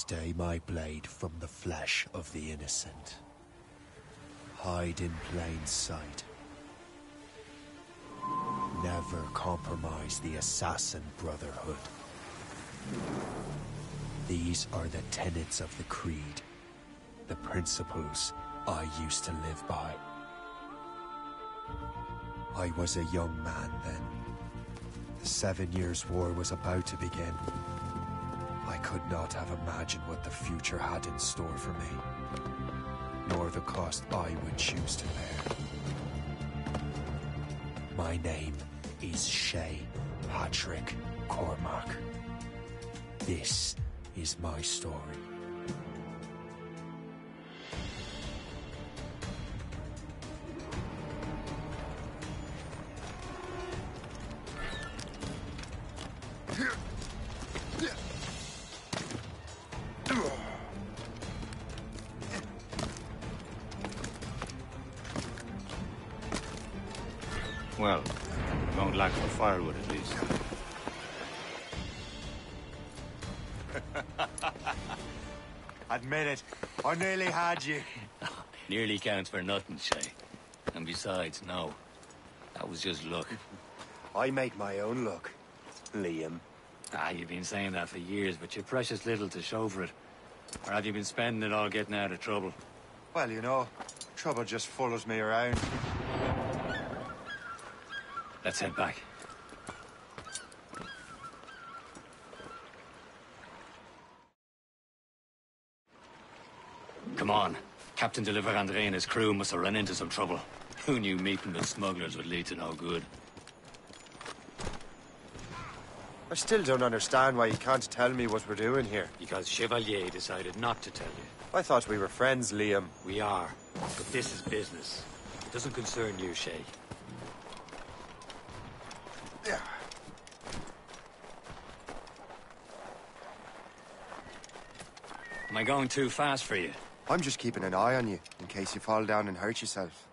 Stay my blade from the flesh of the innocent. Hide in plain sight. Never compromise the Assassin Brotherhood. These are the tenets of the Creed, the principles I used to live by. I was a young man then. The 7 Years' War was about to begin. I could not have imagined what the future had in store for me, nor the cost I would choose to bear. My name is Shay Patrick Cormac. This is my story. Well, don't lack for firewood at least. Admit it, I nearly had you. Nearly counts for nothing, Shay. And besides, no. That was just luck. I make my own luck, Liam. You've been saying that for years, but you've precious little to show for it. Or have you been spending it all getting out of trouble? Well, you know, trouble just follows me around. Let's head back. Come on. Captain de Andre and his crew must have run into some trouble. Who knew meeting with smugglers would lead to no good? I still don't understand why you can't tell me what we're doing here. Because Chevalier decided not to tell you. I thought we were friends, Liam. We are. But this is business. It doesn't concern you, Shay. Am I going too fast for you? I'm just keeping an eye on you, in case you fall down and hurt yourself.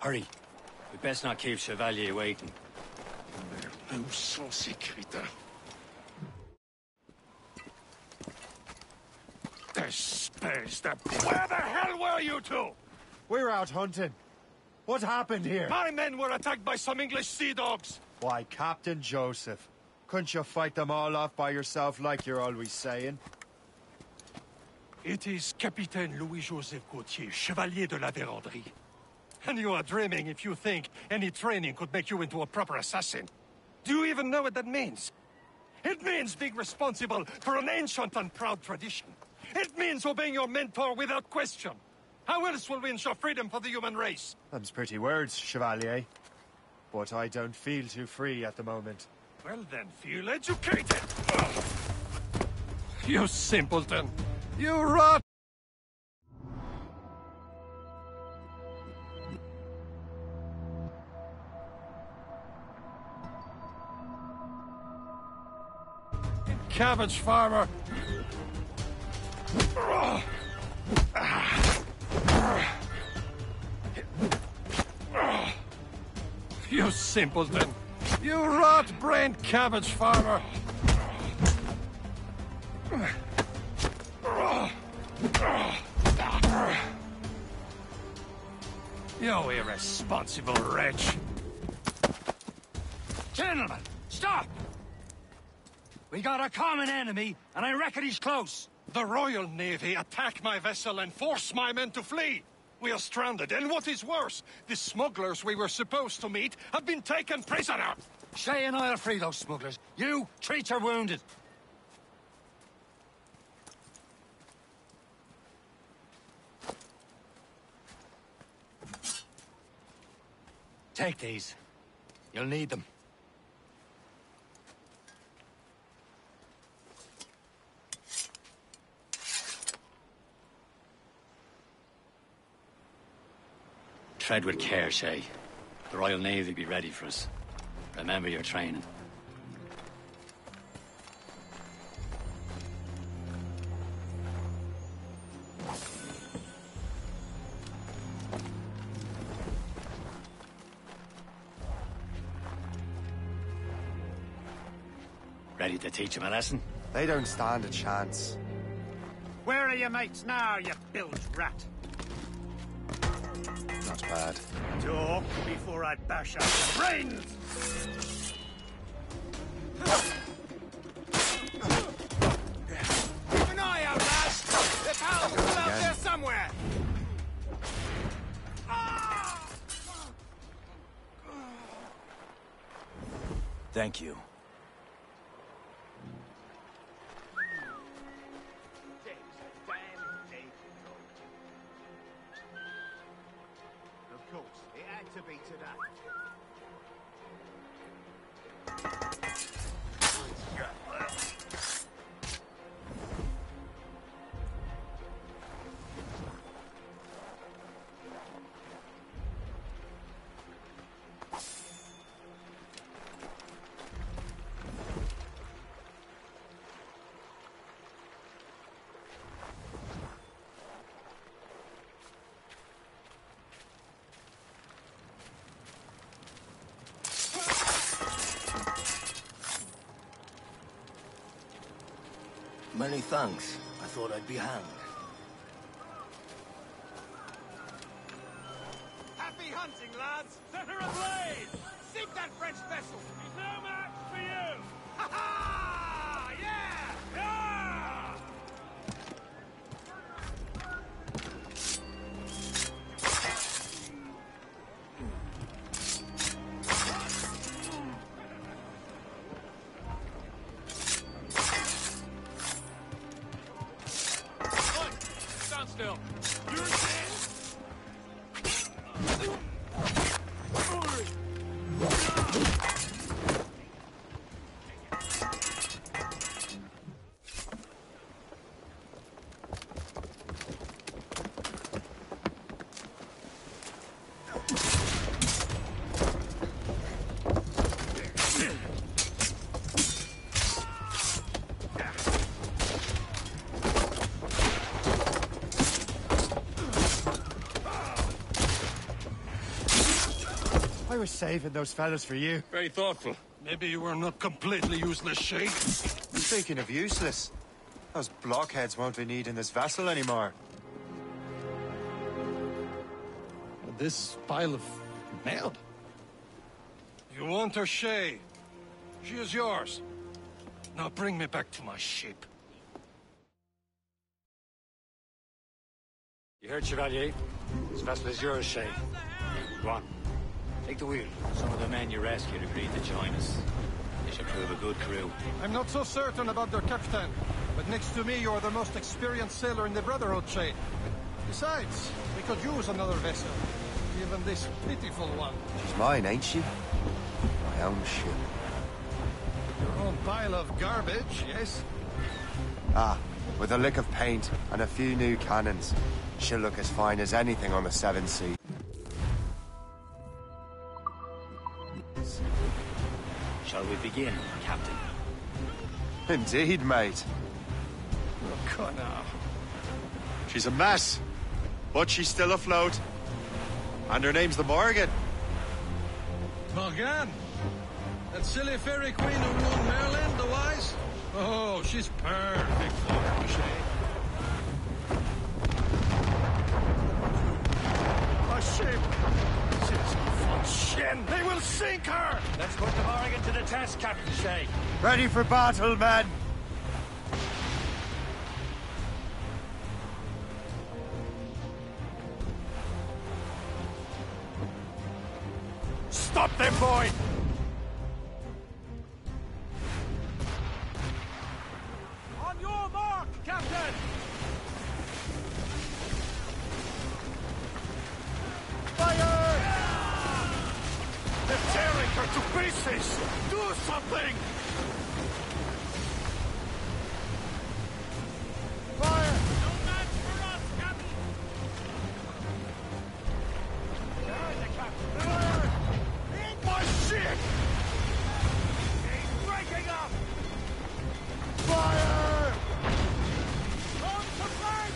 Hurry. We best not keep Chevalier waiting. Où sont ces crétins? Espèce de... Where the hell were you two? We're out hunting. What happened here? My men were attacked by some English sea dogs. Why, Captain Joseph. Couldn't you fight them all off by yourself like you're always saying? It is Capitaine Louis-Joseph Gauthier, Chevalier de la Vérendrye. And you are dreaming if you think any training could make you into a proper assassin. Do you even know what that means? It means being responsible for an ancient and proud tradition. It means obeying your mentor without question. How else will we ensure freedom for the human race? Them's pretty words, Chevalier. But I don't feel too free at the moment. Well then, feel educated! Ugh. You simpleton! You rot! Cabbage farmer! You simpleton! You rot-brained cabbage farmer! You irresponsible wretch! Gentlemen, stop! We got a common enemy, and I reckon he's close. The Royal Navy attack my vessel and force my men to flee. We are stranded, and what is worse, the smugglers we were supposed to meet have been taken prisoner. Shay and I'll free those smugglers. You, treat your wounded. Take these. You'll need them. Tread with care, Shay. The Royal Navy be ready for us. Remember your training. Ready to teach him a lesson? They don't stand a chance. Where are your mates now, you bilge rat? Not bad. Talk before I bash out your brains! Keep an eye out, lads! The pals are out there somewhere! Thank you. Of course, it had to be today. Many thanks. I thought I'd be hanged. Happy hunting, lads! Set her ablaze! Sink that French vessel! He's no match for you! Ha ha! Yeah! Yeah! Stand still. You're dead! I was saving those fellas for you. Very thoughtful. Maybe you were not completely useless, Shay. Speaking of useless, those blockheads won't be needing this vessel anymore. This pile of mail? You want her, Shay? She is yours. Now bring me back to my ship. You heard, Chevalier? This vessel is yours, Shay. Go on. Take the wheel. Some of the men you rescued agreed to join us. They should prove a good crew. I'm not so certain about their captain, but next to me you're the most experienced sailor in the Brotherhood, Shay. Besides, we could use another vessel. Even this pitiful one. She's mine, ain't she? My own ship. Your own pile of garbage, yes? Ah, with a lick of paint and a few new cannons. She'll look as fine as anything on the Seven Seas. Shall we begin, Captain? Indeed, mate. Look now. She's a mess, but she's still afloat. And her name's the Morgan. Morgane? That silly fairy queen who won Merlin, the Wise? Oh, she's perfect for you, Shay. A ship! This von Shen! They will sink her! Let's put the Morgan to the test, Captain Shay. Ready for battle, men! Stop them, boy! On your mark, Captain! Fire! faces! Do something! Fire! No match for us, Captain! There's the Captain! Fire! My ship! He's breaking up! Fire! On to flank!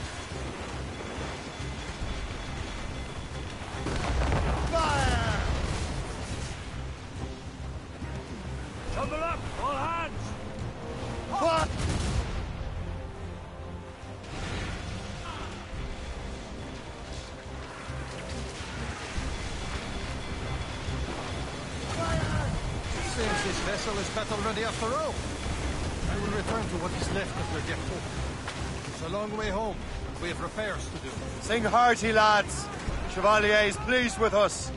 Fire! Double up! All hands! What? Seems this vessel is battle ready after all. I will return to what is left of the depot. It's a long way home. We have repairs to do. Sing hearty, lads. Chevalier is pleased with us.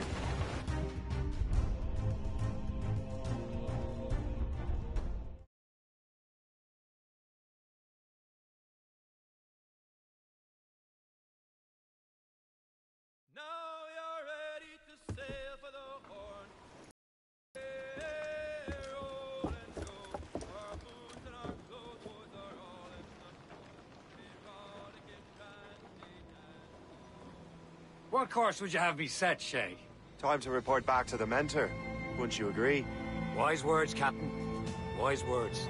Now you're ready to sail for the Horn. Hey, roll and go. Our boots and our clothes are all in the erotic and What course would you have me set, Shay? Time to report back to the mentor. Wouldn't you agree? Wise words, Captain. Wise words.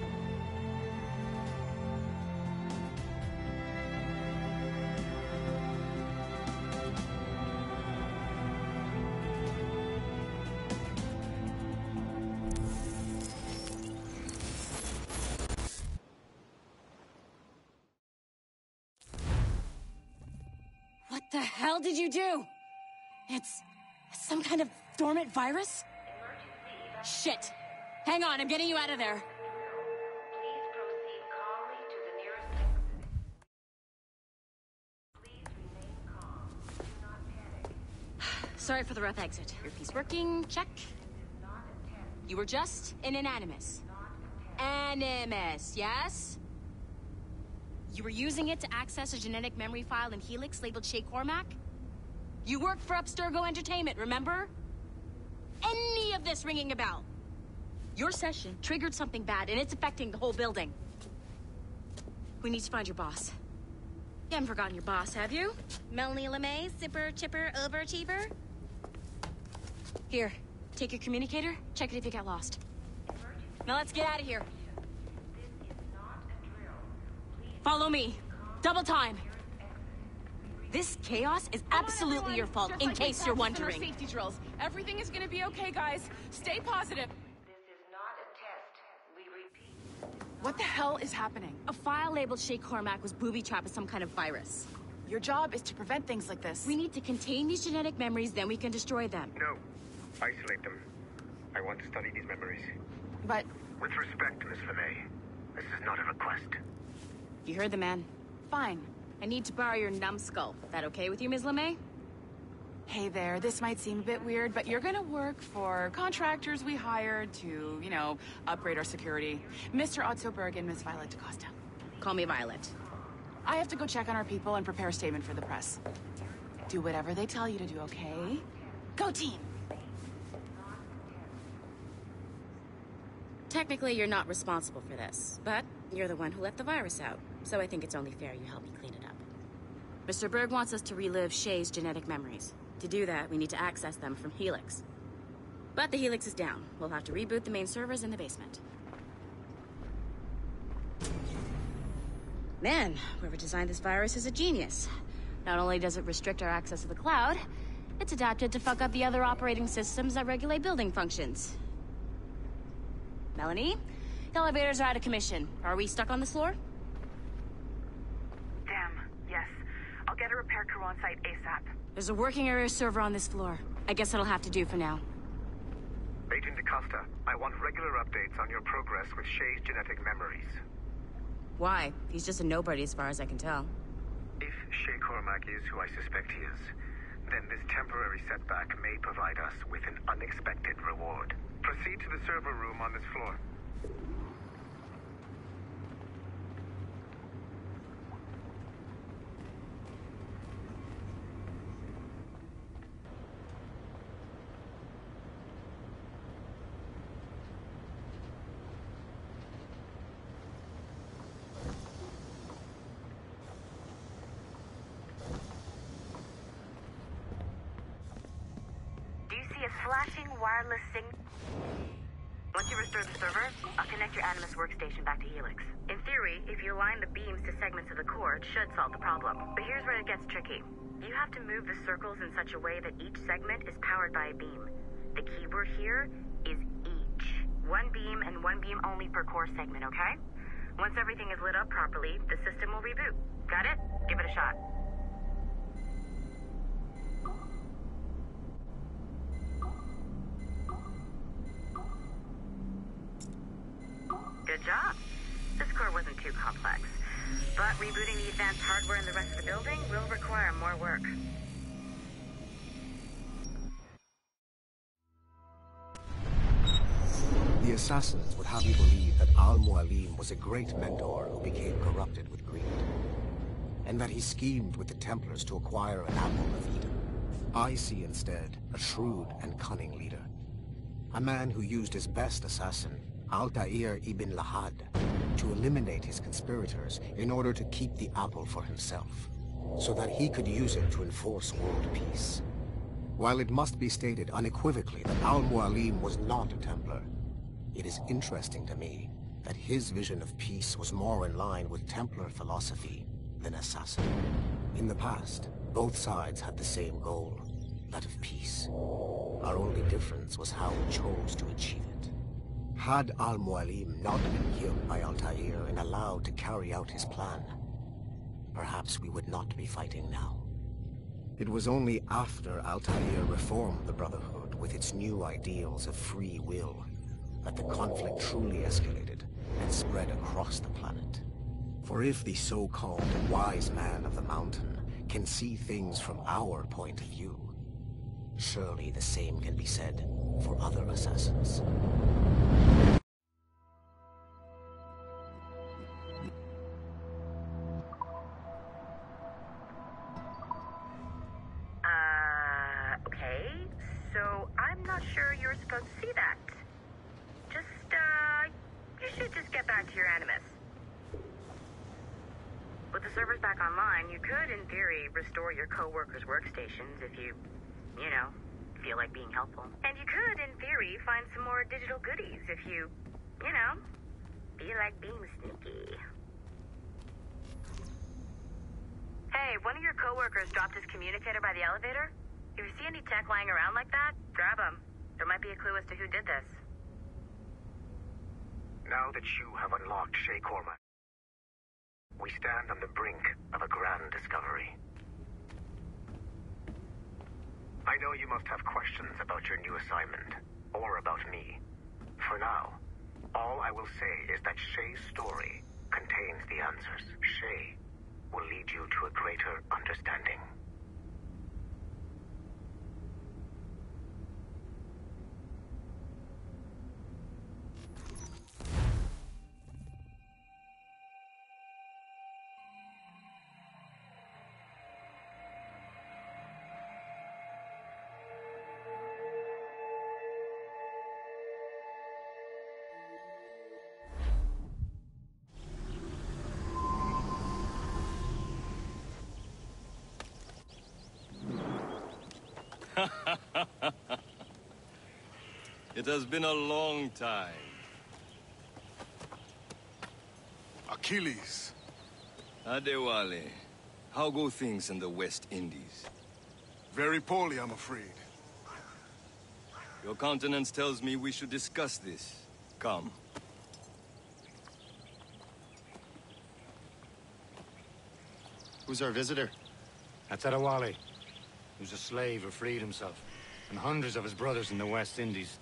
What the hell did you do? It's some kind of dormant virus? Shit! Hang on, I'm getting you out of there. Please proceed calmly to the nearest exit. Please remain calm. Do not panic. Sorry for the rough exit. Earpiece working, check. You were just in an Animus. Animus, yes? You were using it to access a genetic memory file in Helix labeled Shay Cormac? You worked for Abstergo Entertainment, remember? Any of this ringing a bell? Your session triggered something bad, and it's affecting the whole building. We need to find your boss. You haven't forgotten your boss, have you? Melanie LeMay, zipper, chipper, overachiever? Here, take your communicator, check it if you get lost. Now let's get out of here. This is not a drill. Please Follow me. Double time. This chaos is absolutely your fault, in case you're wondering. Safety drills. Everything is gonna be okay, guys. Stay positive. This is not a test. We repeat. What the hell is happening? A file labeled Shay Cormac was booby-trapped with some kind of virus. Your job is to prevent things like this. We need to contain these genetic memories, then we can destroy them. No. Isolate them. I want to study these memories. But With respect, Miss LeMay, this is not a request. You heard the man. fine. I need to borrow your numbskull. That okay with you, Ms. LeMay? Hey there, this might seem a bit weird, but you're gonna work for contractors we hired to, you know, upgrade our security. Mr. Otto Berg and Miss Violet DaCosta. Call me Violet. I have to go check on our people and prepare a statement for the press. Do whatever they tell you to do, okay? Go team! Technically, you're not responsible for this, but you're the one who let the virus out, so I think it's only fair you help me clean it up. Mr. Berg wants us to relive Shay's genetic memories. To do that, we need to access them from Helix. But the Helix is down. We'll have to reboot the main servers in the basement. Man, whoever designed this virus is a genius. Not only does it restrict our access to the cloud, it's adapted to fuck up the other operating systems that regulate building functions. Melanie? The elevators are out of commission. Are we stuck on this floor? Damn, yes. I'll get a repair crew on site ASAP. There's a working area server on this floor. I guess that'll have to do for now. Agent DaCosta, I want regular updates on your progress with Shay's genetic memories. Why? He's just a nobody as far as I can tell. If Shay Cormac is who I suspect he is, then this temporary setback may provide us with an unexpected reward. Proceed to the server room on this floor. you see a flashing wireless signal? Once you restore the server, I'll connect your Animus workstation back to Helix. In theory, if you align the beams to segments of the core, it should solve the problem. But here's where it gets tricky. You have to move the circles in such a way that each segment is powered by a beam. The keyword here is each. One beam and one beam only per core segment, okay? Once everything is lit up properly, the system will reboot. Got it? Give it a shot. Good job. This core wasn't too complex, but rebooting the advanced hardware in the rest of the building will require more work. The assassins would have you believe that Al-Mualim was a great mentor who became corrupted with greed, and that he schemed with the Templars to acquire an apple of Eden. I see instead a shrewd and cunning leader, a man who used his best assassin, Altair ibn Lahad, to eliminate his conspirators in order to keep the apple for himself, so that he could use it to enforce world peace. While it must be stated unequivocally that Al-Mualim was not a Templar, it is interesting to me that his vision of peace was more in line with Templar philosophy than assassin. In the past, both sides had the same goal, that of peace. Our only difference was how we chose to achieve it. Had Al-Mualim not been killed by Altair and allowed to carry out his plan, perhaps we would not be fighting now. It was only after Altair reformed the Brotherhood with its new ideals of free will that the conflict truly escalated and spread across the planet. For if the so-called wise man of the mountain can see things from our point of view, surely the same can be said for other assassins. Okay, so I'm not sure you're supposed to see that. You should just get back to your Animus. With the servers back online, you could, in theory, restore your co-workers' workstations if you feel like being helpful. And you could, in theory, find some more digital goodies if you feel like being sneaky. Hey, one of your co-workers dropped his communicator by the elevator. If you see any tech lying around like that, grab them. There might be a clue as to who did this. Now that you have unlocked Shay Cormac, we stand on the brink of a grand discovery. I know you must have questions about your new assignment, or about me. For now, all I will say is that Shay's story contains the answers. Shay will lead you to a greater understanding. It has been a long time. Achilles. Adewale, how go things in the West Indies? Very poorly, I'm afraid. Your countenance tells me we should discuss this. Come. Who's our visitor? That's Adewale. He was a slave who freed himself, and hundreds of his brothers in the West Indies.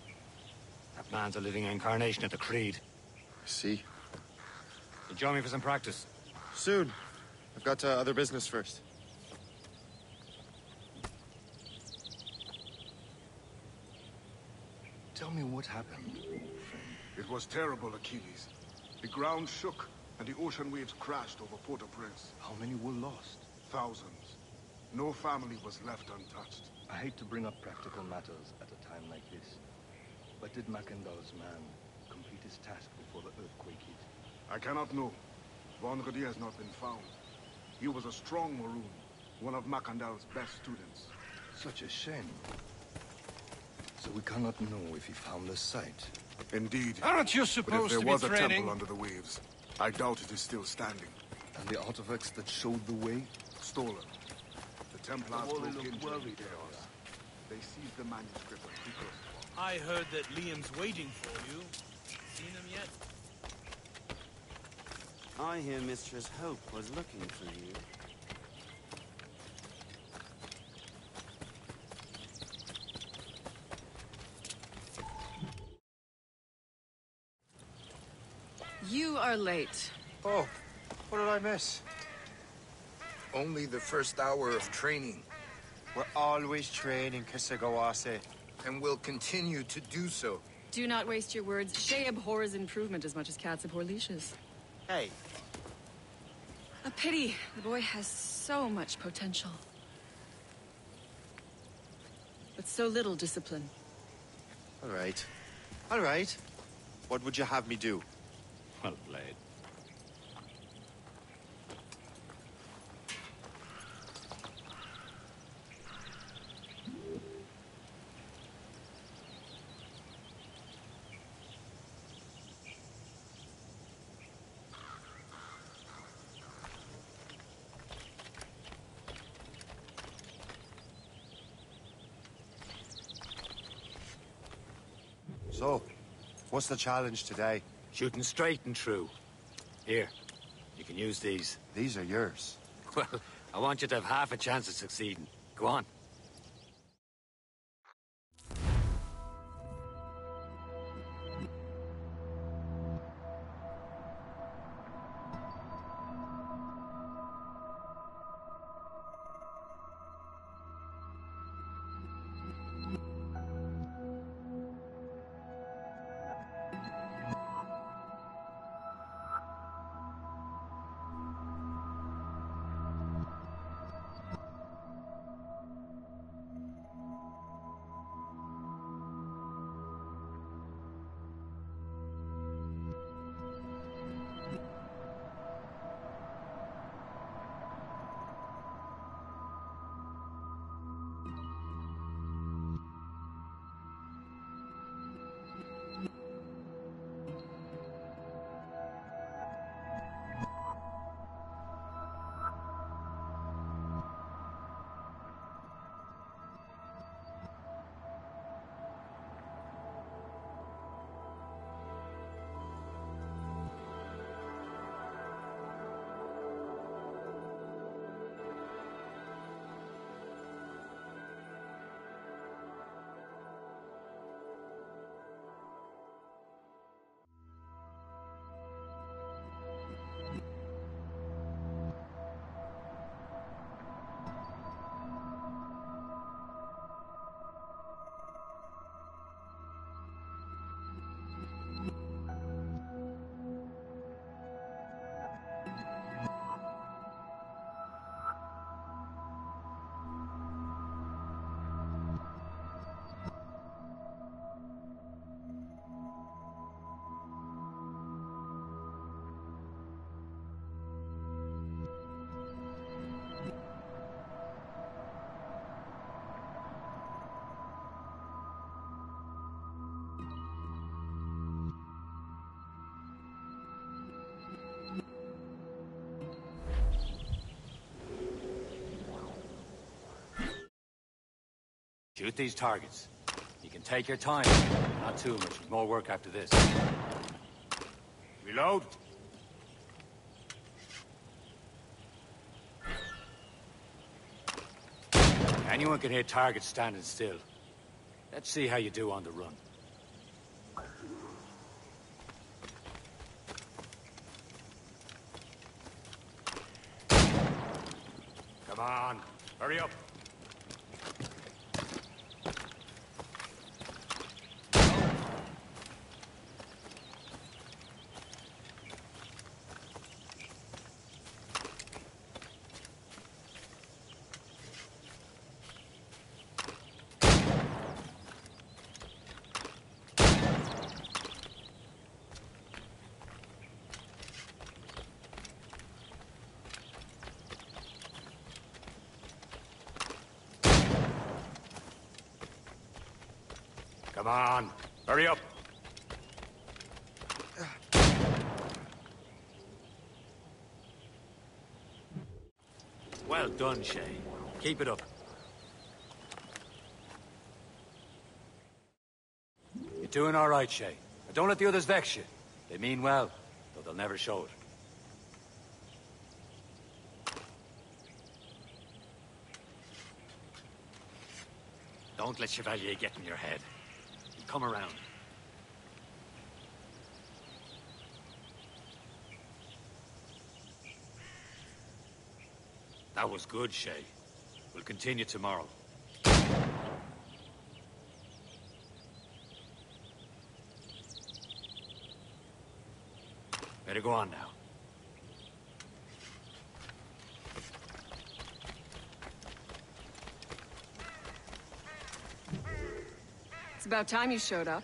That man's a living incarnation of the Creed. I see. You join me for some practice? Soon. I've got other business first. Tell me what happened. It was terrible, Achilles. The ground shook, and the ocean waves crashed over Port-au-Prince. How many were lost? Thousands. No family was left untouched. I hate to bring up practical matters at a time like this. But did Mackandal's man complete his task before the earthquake hit? I cannot know. Vonredi has not been found. He was a strong Maroon, one of Mackandal's best students. Such a shame. So we cannot know if he found the site. Indeed. Aren't you But if supposed there to was be a training? temple under the waves, I doubt it is still standing. And the artifacts that showed the way? Stolen. The Templars The wall broke looked into worried the chaos. They seized the manuscript of Kuko's. I heard that Liam's waiting for you. Seen him yet? I hear Mistress Hope was looking for you. You are late. Oh, what did I miss? Only the first hour of training. We're always training, Kisagawase. And will continue to do so. Do not waste your words. Shay abhors improvement as much as cats abhor leashes. Hey. A pity. The boy has so much potential. But so little discipline. All right. All right. What would you have me do? Well played. So, what's the challenge today? Shooting straight and true. Here, you can use these. These are yours. Well, I want you to have half a chance of succeeding. Go on. Shoot these targets. You can take your time. Not too much. More work after this. Reload. Anyone can hit targets standing still. Let's see how you do on the run. Come on. Hurry up. Come on, hurry up. Well done, Shay. Keep it up. You're doing all right, Shay. But don't let the others vex you. They mean well, though they'll never show it. Don't let Chevalier get in your head. Come around. That was good, Shay. We'll continue tomorrow. Better go on now. It's about time you showed up.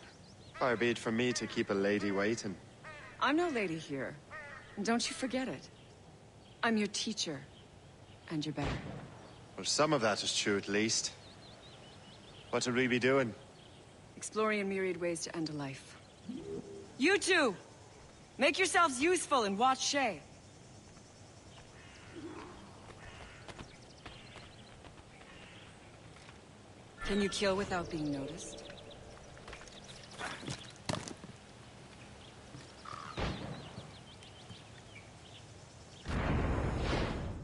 Far be it from me to keep a lady waiting. I'm no lady here. And don't you forget it. I'm your teacher. And you're better. Well, some of that is true at least. What would we be doing? Exploring a myriad ways to end a life. You two! Make yourselves useful and watch Shay. Can you kill without being noticed?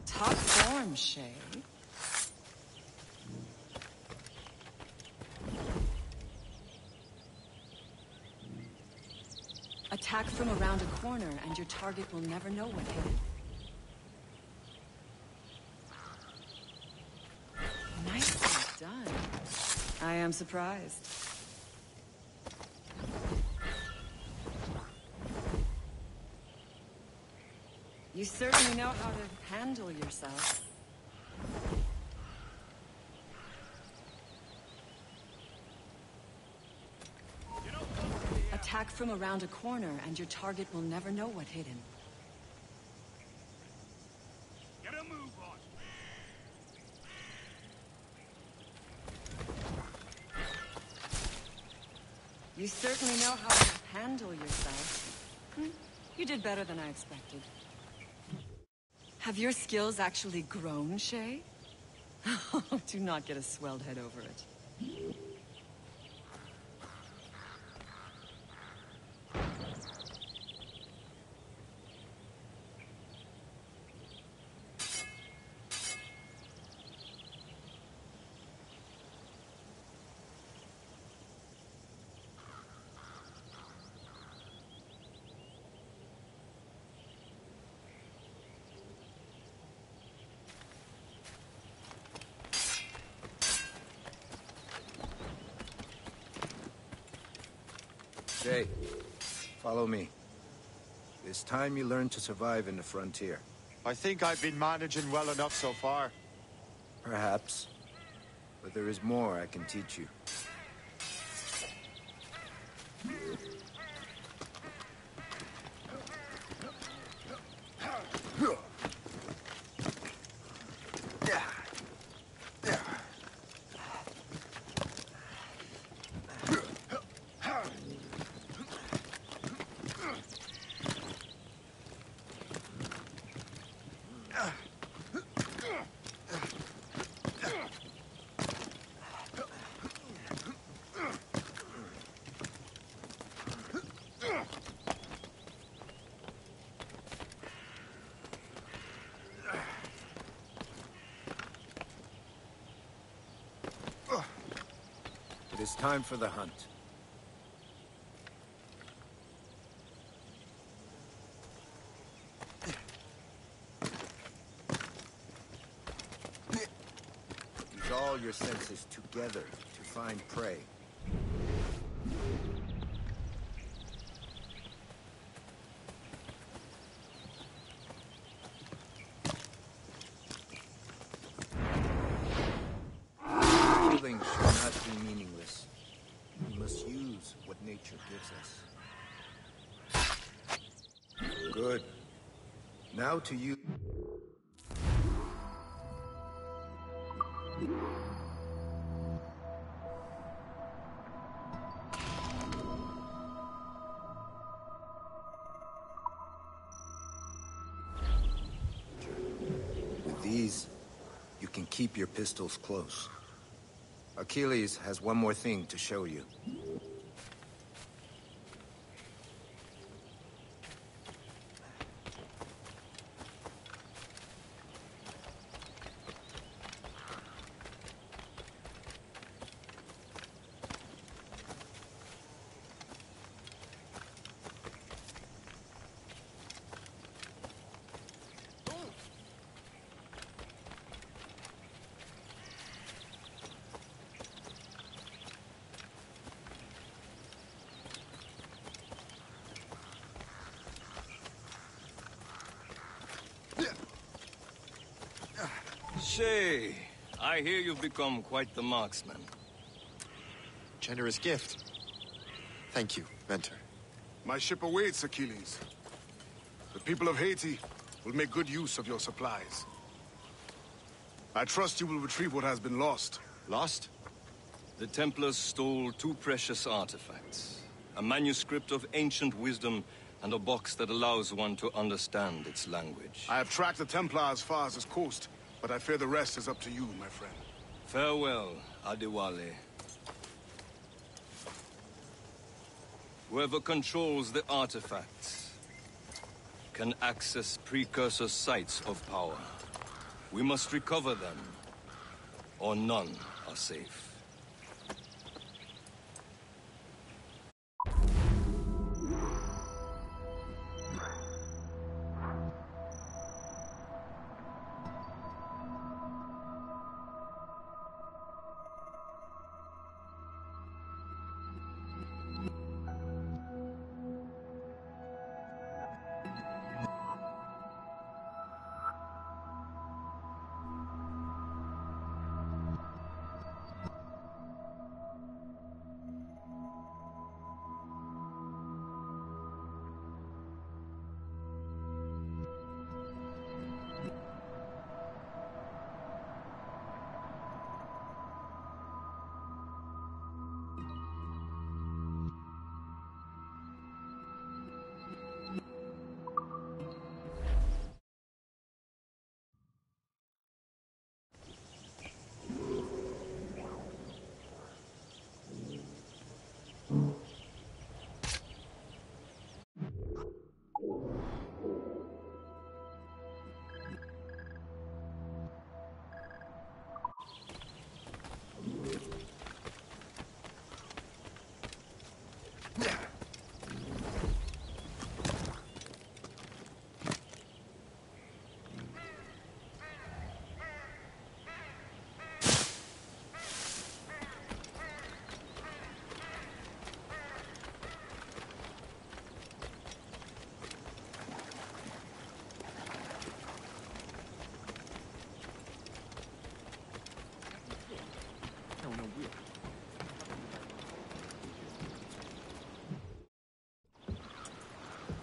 Top form, Shay. Attack from around a corner, and your target will never know what hit it. Nicely done. I am surprised. You certainly know how to handle yourself. Attack from around a corner, and your target will never know what hit him. Get a move on. You certainly know how to handle yourself. You did better than I expected. Have your skills actually grown, Shay? Do not get a swelled head over it. Shay, follow me. It's time you learn to survive in the frontier. I think I've been managing well enough so far. Perhaps. But there is more I can teach you. It is time for the hunt. Use all your senses together to find prey. Killing should not be meaningless. We must use what nature gives us. Good. Now to you. these, you can keep your pistols close. Achilles has one more thing to show you. Shay, I hear you've become quite the marksman. Generous gift. Thank you, Mentor. My ship awaits, Achilles. The people of Haiti will make good use of your supplies. I trust you will retrieve what has been lost. Lost? The Templars stole 2 precious artifacts. A manuscript of ancient wisdom and a box that allows one to understand its language. I have tracked the Templar as far as this coast, but I fear the rest is up to you, my friend. Farewell, Adewale. Whoever controls the artifacts can access precursor sites of power. We must recover them, or none are safe.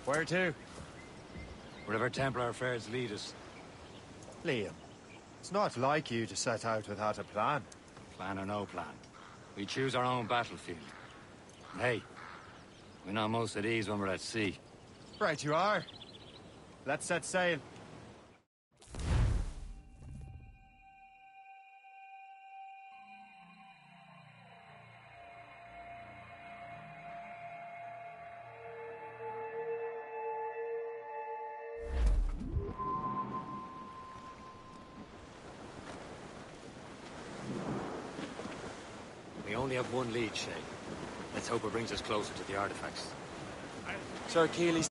Where to? Wherever Templar affairs lead us. Liam, it's not like you to set out without a plan. Plan or no plan. We choose our own battlefield. And hey, we're not most at ease when we're at sea. Right you are. Let's set sail. We only have one lead, Shay. Let's hope it brings us closer to the artifacts. Sir Achilles.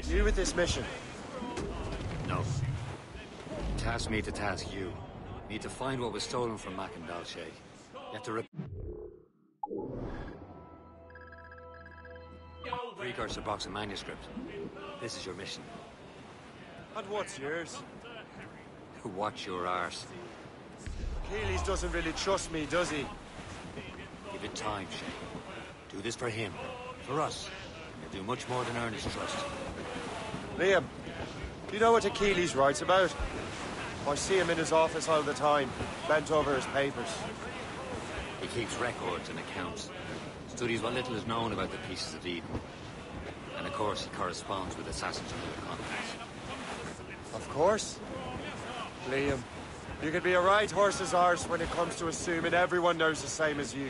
You with this mission? No. Task me to task you. Need to find what was stolen from Mackandal, Shay. You have to precursor box and manuscript. This is your mission. And what's yours? Watch your arse. Achilles doesn't really trust me, does he? Give it time, Shay. Do this for him, for us. And you'll do much more than earn his trust. Liam, do you know what Achilles writes about? I see him in his office all the time, bent over his papers. He keeps records and accounts. Studies what little is known about the Pieces of Eden. And of course, he corresponds with assassins on other continents. Of course. Liam, you could be a right horse's arse when it comes to assuming everyone knows the same as you.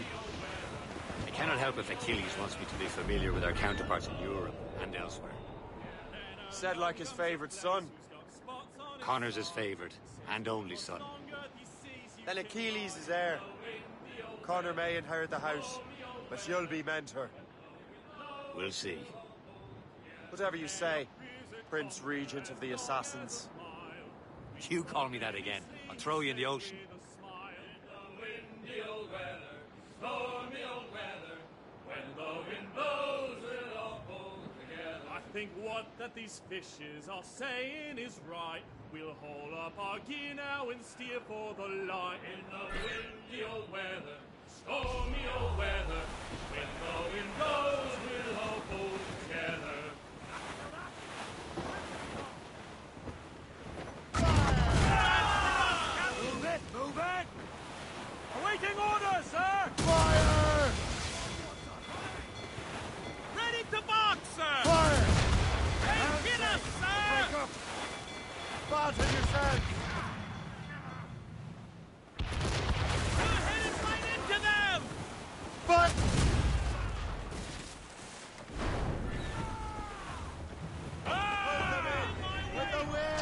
I cannot help if Achilles wants me to be familiar with our counterparts in Europe and elsewhere. Said like his favorite son. Connor's his favorite and only son. Then Achilles is heir. Connor may inherit the house, but you'll be mentor. We'll see. Whatever you say, Prince Regent of the Assassins. You call me that again, I'll throw you in the ocean. I think what that these fishes are saying is right. We'll haul up our gear now and steer for the light. In the windy old weather, stormy old weather, when the wind blows, we'll all pull together. Move it! Move it! Awaiting orders, sir! Fire! Ready to box, sir! Fire! Take us, sir! Break up! Batten yourself! We're headed right into them! But... With the wind!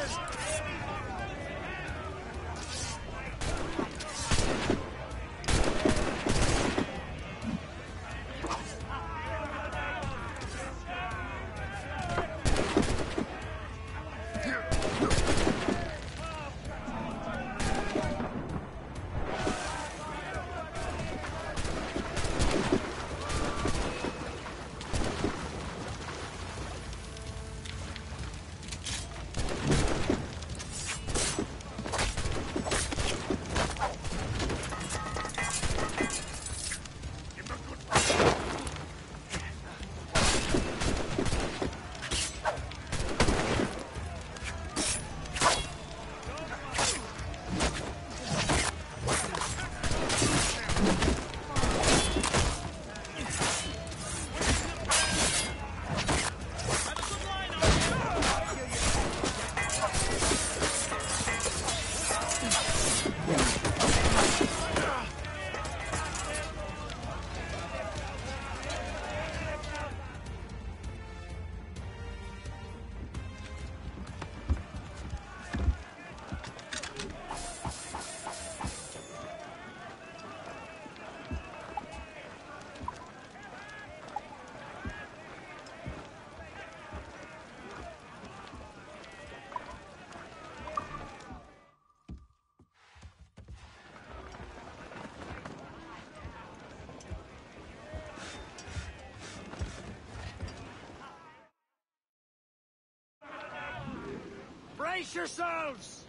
Brace yourselves!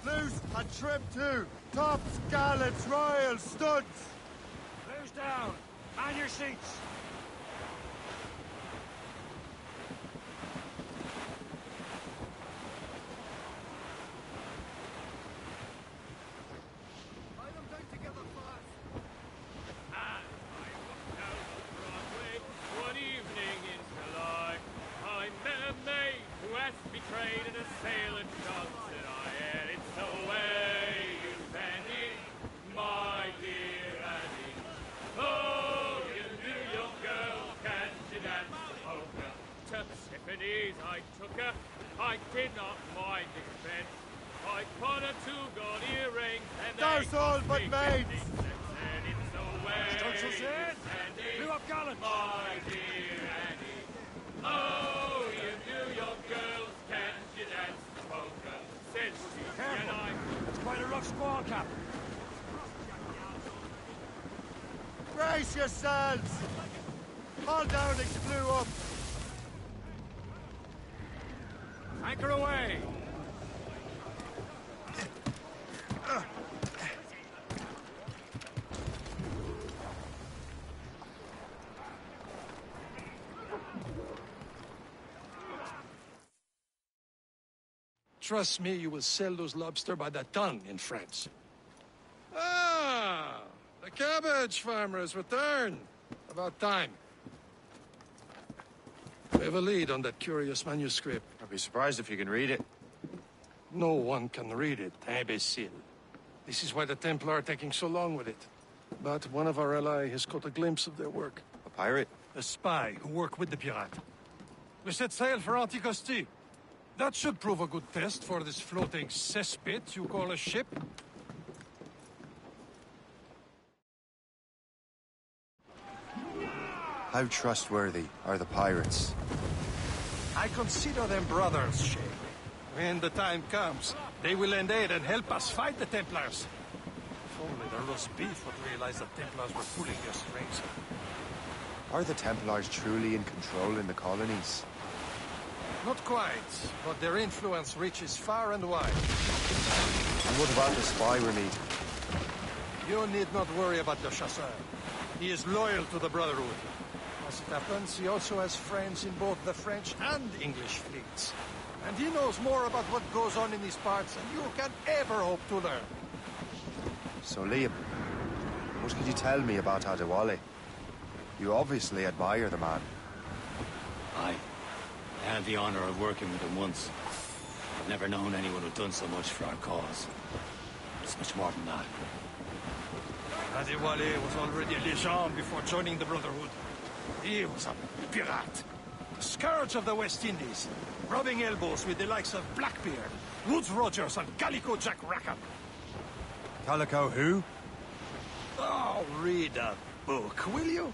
Loose and trim too! Tops, gallants, royals, studs! Close down! Man your seats! I took her. I did not mind expense. I put her 2 gold earrings and Those all but maids! Structures in! Blew up gallant! My dear Annie, oh, you New York girls, can't you dance polka? Said she, and I... It's quite a rough squall, Cap. Brace yourselves! All Downings blew up! Anchor away! Trust me, you will sell those lobster by the ton in France. Ah, the cabbage farmer has returned. About time. We have a lead on that curious manuscript. I'd be surprised if you can read it. No one can read it, imbecile. This is why the Templar are taking so long with it. But one of our allies has caught a glimpse of their work. A pirate? A spy who worked with the pirate. We set sail for Anticosti. That should prove a good test for this floating cesspit you call a ship. How trustworthy are the pirates? I consider them brothers, Shay. When the time comes, they will lend aid and help us fight the Templars. If only the roast beef would realize the Templars were pulling their strings. Are the Templars truly in control in the colonies? Not quite, but their influence reaches far and wide. And what about the spy we're meeting? You need not worry about the chasseur. He is loyal to the Brotherhood. As it happens, he also has friends in both the French and English fleets. And he knows more about what goes on in these parts than you can ever hope to learn. So, Liam, what can you tell me about Adewale? You obviously admire the man. Aye. I had the honor of working with him once. I've never known anyone who'd done so much for our cause. It's much more than that. Adewale was already a legend before joining the Brotherhood. He was a pirate. The scourge of the West Indies, rubbing elbows with the likes of Blackbeard, Woodes Rogers, and Calico Jack Rackham. Calico who? Oh, read a book, will you?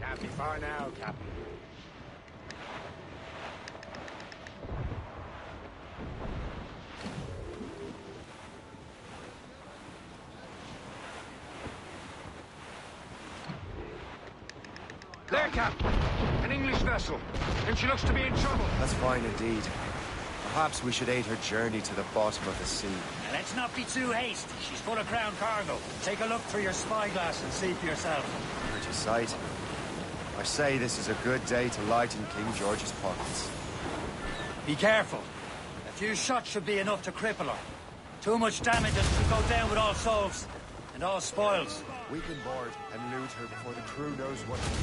Can't be far now, Captain. There, Captain. An English vessel. And she looks to be in trouble. That's fine indeed. Perhaps we should aid her journey to the bottom of the sea. Let's not be too hasty. She's full of crown cargo. Take a look through your spyglass and see for yourself. Pretty sight. I say this is a good day to lighten King George's pockets. Be careful. A few shots should be enough to cripple her. Too much damage and she'll go down with all souls. And all spoils. We can board and loot her before the crew knows what to do.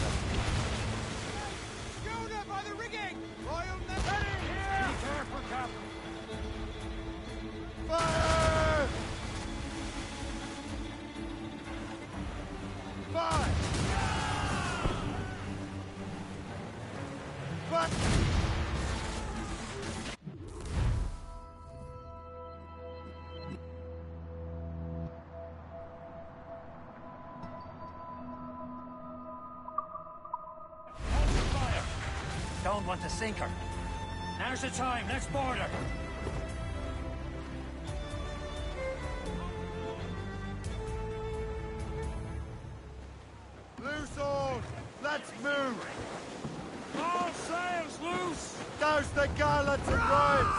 Schooner by the rigging! Royal Navy here! Be careful, Captain! Fire! Fire! What? Don't want to sink her. Now's the time. Let's board her. Loose all! Let's move! All sails loose! Douse the gallants and royals!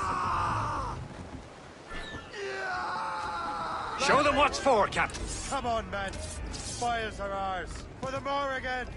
Show them what's for, Captain. Come on, men. Spoils are ours. For the Morrigan!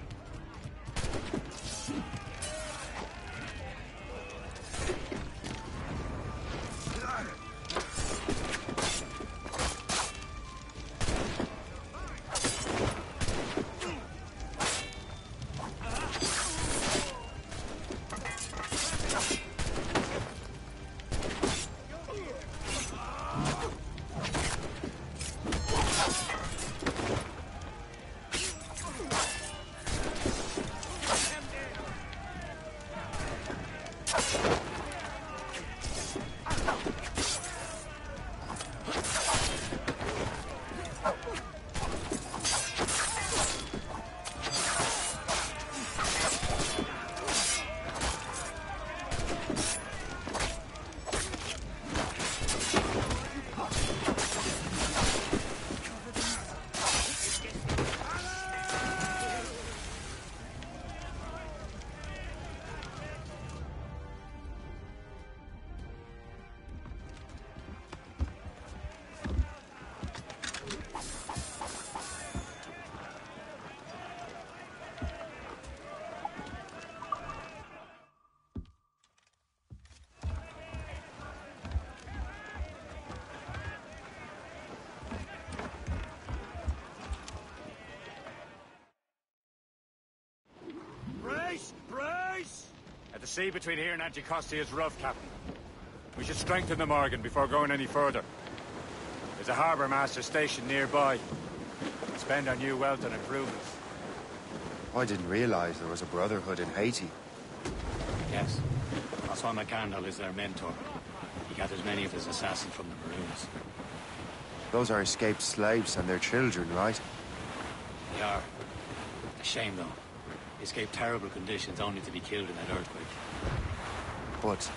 The sea between here and Anticosti is rough, Captain. We should strengthen the Morgan before going any further. There's a harbour master station nearby. We'll spend our new wealth on improvements. I didn't realize there was a brotherhood in Haiti. Yes. Osman McCandle is their mentor. He gathers many of his assassins from the Maroons. Those are escaped slaves and their children, right? They are. A shame, though. They escaped terrible conditions only to be killed in that earthquake. But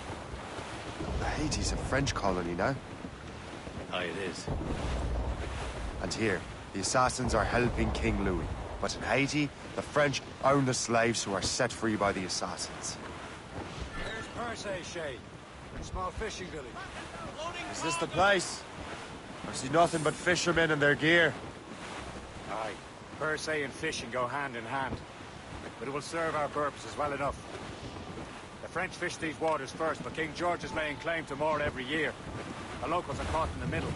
Haiti's a French colony now. Aye, it is. And here, the assassins are helping King Louis. But in Haiti, the French own the slaves who are set free by the assassins. Here's Persay, Shay. Small fishing village. Is this the place? I see nothing but fishermen and their gear. Aye. Persay and fishing go hand in hand. But it will serve our purposes well enough. The French fish these waters first, but King George is laying claim to more every year. The locals are caught in the middle.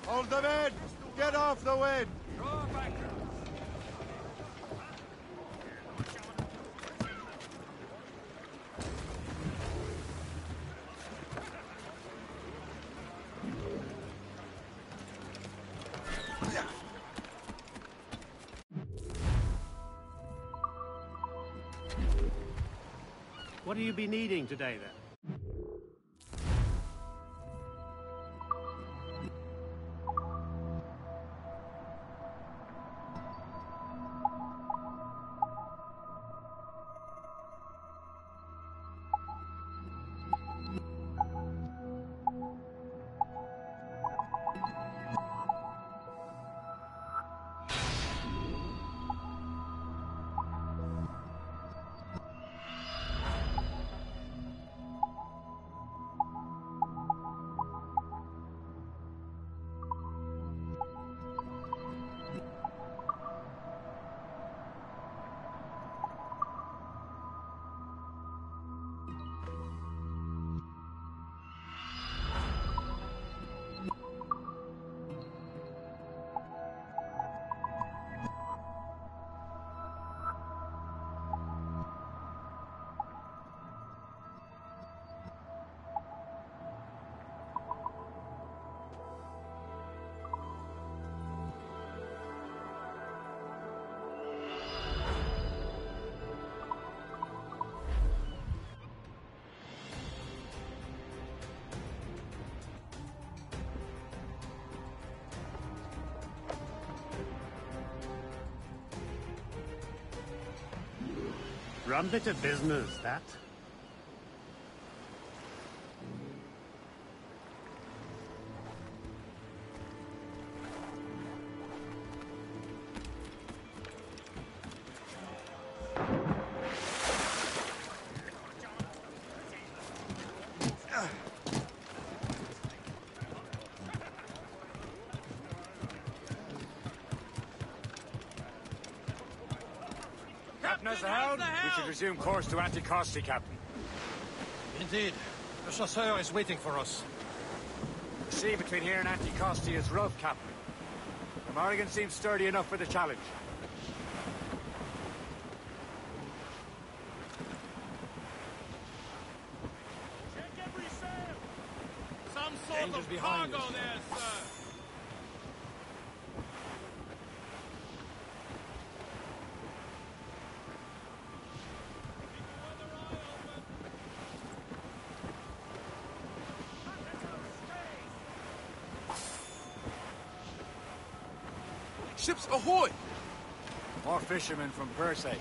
Hold them in! Get off the wind! What do you be needing today, then? Rum bit of business, that. As the helm, we should resume course to Anticosti, Captain. Indeed. The chasseur is waiting for us. The sea between here and Anticosti is rough, Captain. The Morrigan seems sturdy enough for the challenge. Check every sail! Some sort Dangers of behind cargo us. there, sir! Ships ahoy! More fishermen from Persay.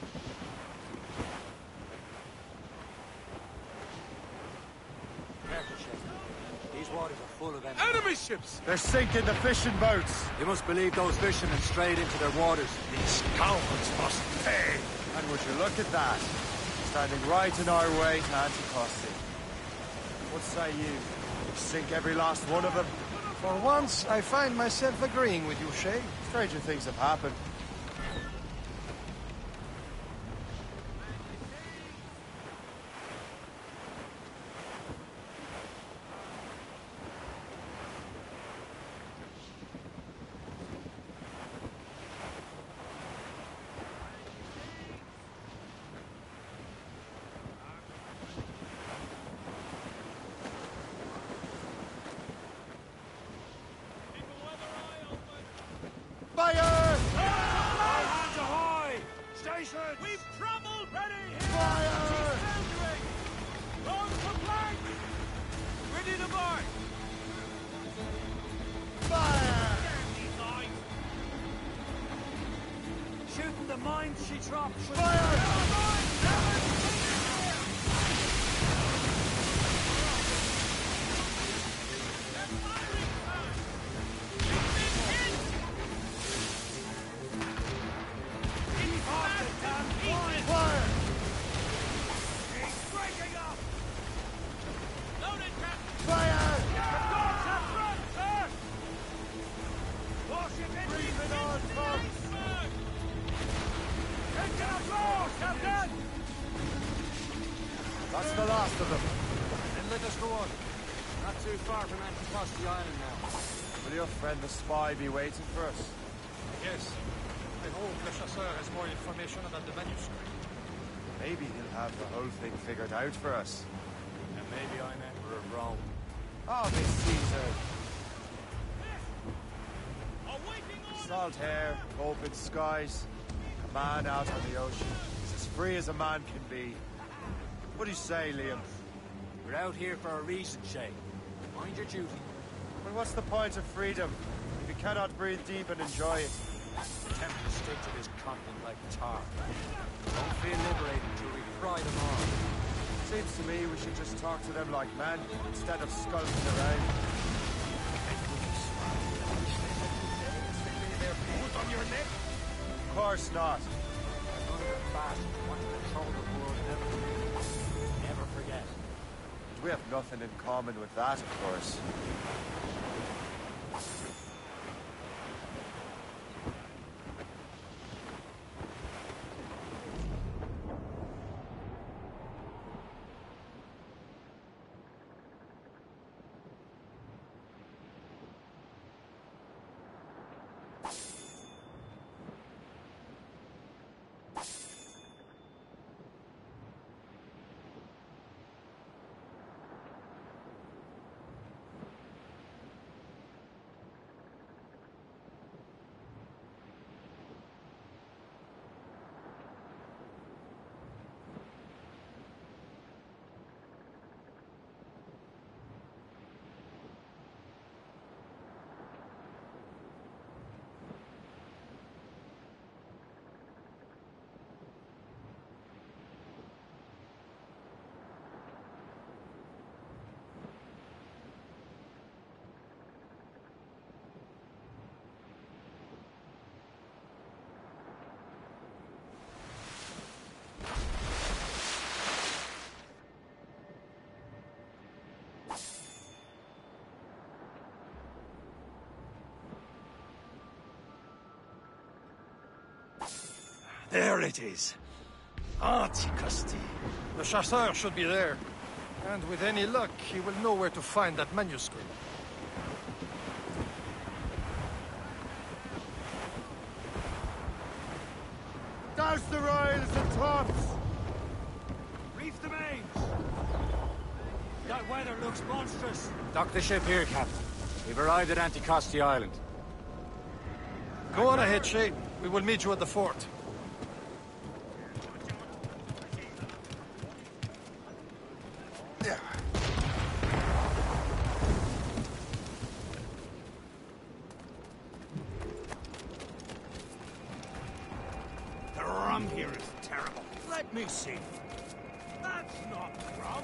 Careful, Shep. These waters are full of Enemy ships! They're sinking the fishing boats! You must believe those fishermen strayed into their waters. These cowards must pay! And would you look at that? Standing right in our way to Anticosti. What say you? Sink every last one of them? For once, I find myself agreeing with you, Shay. Stranger things have happened. She dropped. That's the last of them. Then let us go on. Not too far from Anticosti Island now. Will your friend the spy be waiting for us? Yes. I hope Le Chasseur has more information about the manuscript. Maybe he'll have the whole thing figured out for us. And maybe I'm Emperor of Rome. Oh, Miss Caesar. Salt hair, open skies, a man out on the ocean. He's as free as a man can be. What do you say, Liam? We're out here for a reason, Shay. Mind your duty. Well, what's the point of freedom if you cannot breathe deep and enjoy it? Attempt to stick to this continent like tar. Don't feel liberated till we pry them off. Seems to me we should just talk to them like men instead of skulking around. On your neck? Of course not. None of them fast. Want to control the world never forget. We have nothing in common with that, of course. There it is. Anticosti. The Chasseur should be there. And with any luck, he will know where to find that manuscript. Douse the rails and tops! Reef the mains! That weather looks monstrous. Dock the ship here, Captain. We've arrived at Anticosti Island. Go on ahead, Shay. We will meet you at the fort. The rum here is terrible. Let me see. That's not rum.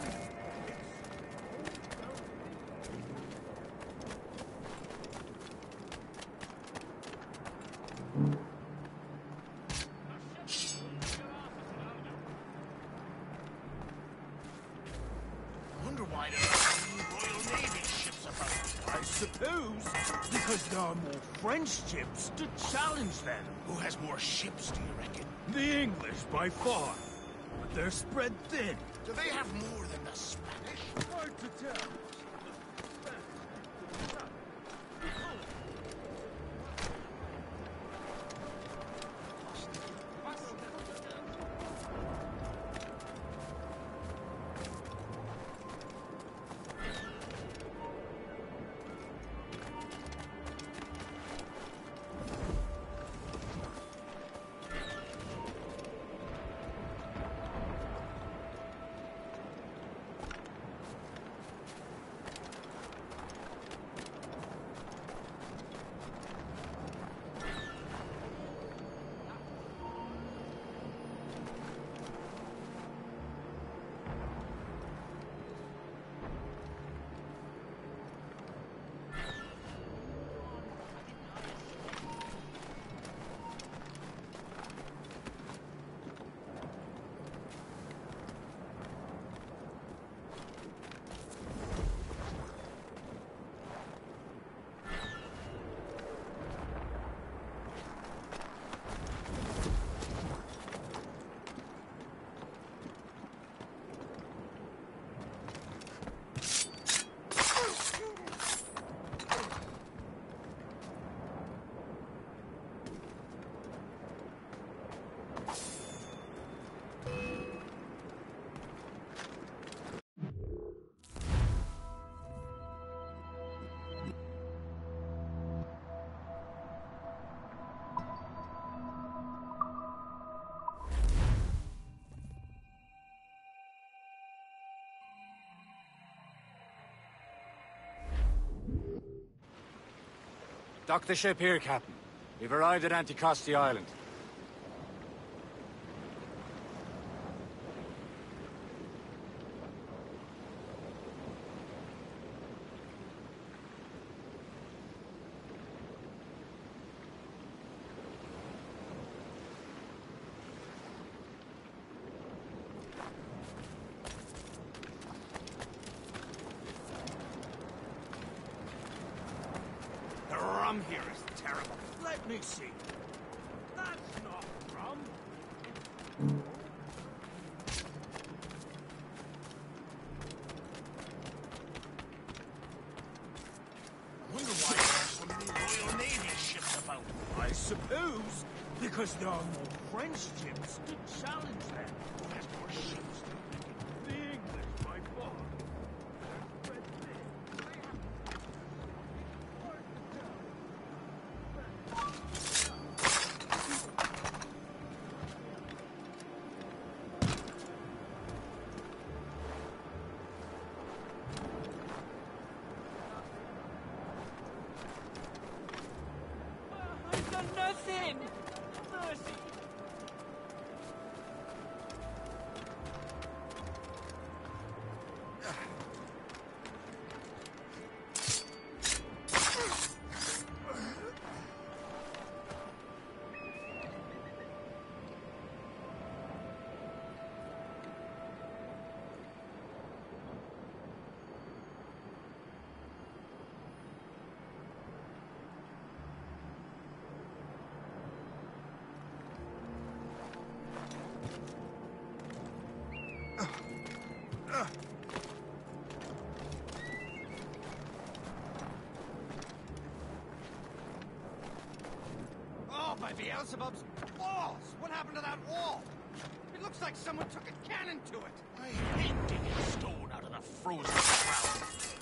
Wonder why there are no Royal Navy ships about. I suppose because there are more French ships to challenge them. Who has more ships, do you reckon? The English, by far. But they're spread thin. Do they have more than the Spanish? Hard to tell. Dock the ship here, Captain. We've arrived at Anticosti Island. The rum here is terrible. Let me see. That's not rum. I wonder why there are so many Royal Navy ships about. I suppose because there are more French ships to challenge them. Who has more ships than the English by far? I've done nothing! Mercy! Oh, by Beelzebub's balls! What happened to that wall? It looks like someone took a cannon to it. I hate digging stone out of the frozen ground.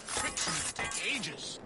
Fixing to take ages.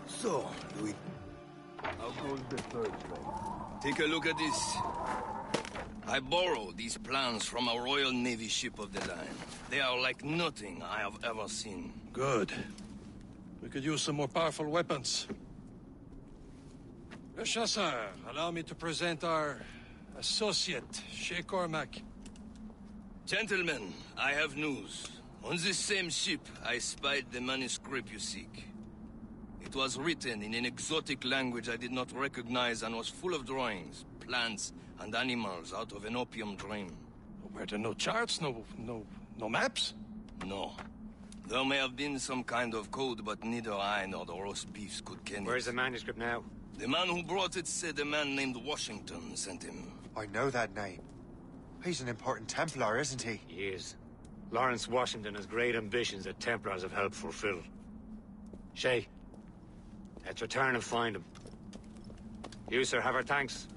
So, Louis, how goes the third thing? Take a look at this. I borrowed these plans from a Royal Navy ship of the line. They are like nothing I have ever seen. Good. We could use some more powerful weapons. Le Chasseur, allow me to present our associate, Shay Cormac. Gentlemen, I have news. On this same ship, I spied the manuscript you seek. It was written in an exotic language I did not recognize and was full of drawings, plants, and animals out of an opium dream. Were there no charts, no maps? No. There may have been some kind of code, but neither I nor the roast beefs could ken it. Where's the manuscript now? The man who brought it said a man named Washington sent him. I know that name. He's an important Templar, isn't he? He is. Lawrence Washington has great ambitions that Templars have helped fulfill. Shay, let's return and find him. You, sir, have our thanks.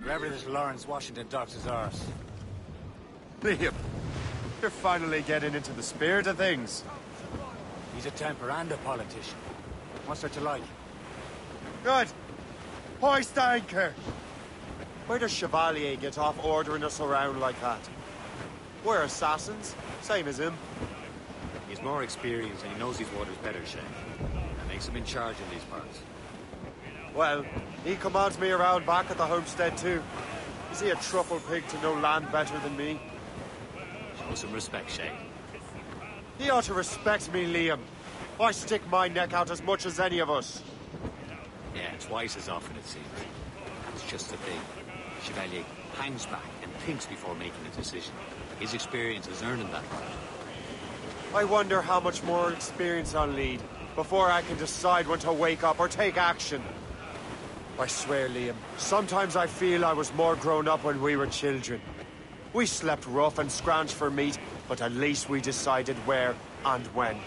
Wherever this Lawrence Washington docks his arse. Liam, you're finally getting into the spirit of things. He's a Templar and a politician. What's there to like? Good. Hoist anchor. Where does Chevalier get off ordering us around like that? We're assassins, same as him. He's more experienced and he knows these waters better, Shay. That makes him in charge in these parts. Well, he commands me around back at the homestead too. Is he a truffle pig to know land better than me? Show some respect, Shay. He ought to respect me, Liam. I stick my neck out as much as any of us. Yeah, twice as often, it seems. It's just the thing. Chevalier hangs back and thinks before making a decision. His experience has earned him that. I wonder how much more experience I'll need before I can decide when to wake up or take action. I swear, Liam, sometimes I feel I was more grown up when we were children. We slept rough and scrounged for meat, but at least we decided where and when.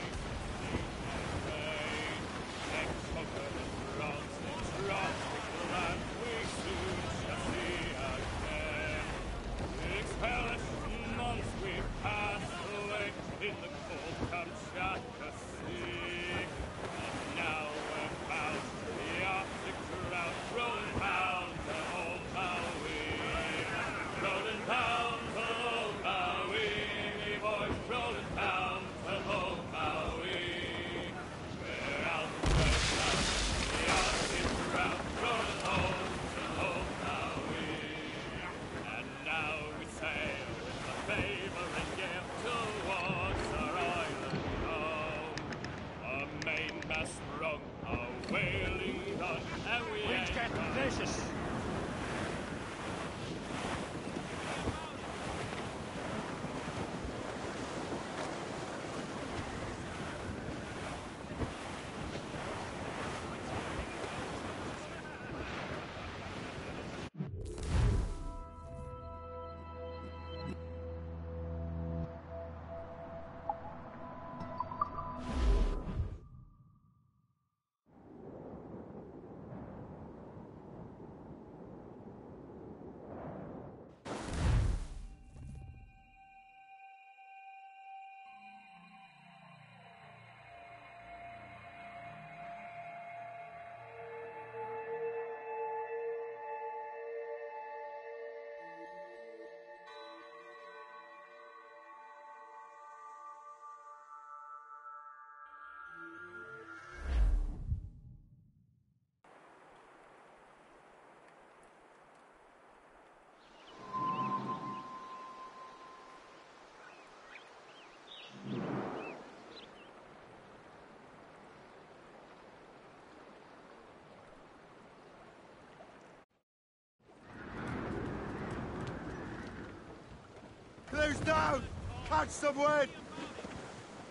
Close down! Catch some wind!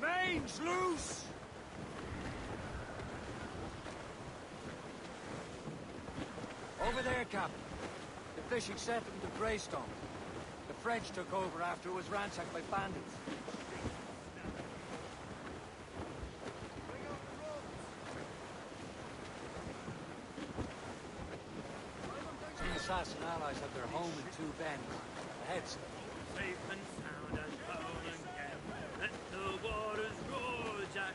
Mange loose! Over there, Captain. The fishing settlement of Greystone. The French took over after it was ransacked by bandits. Some assassin allies have their home in Two Bends. Ahead, sir. Safe and sound as home again. Let the waters roar, Jack.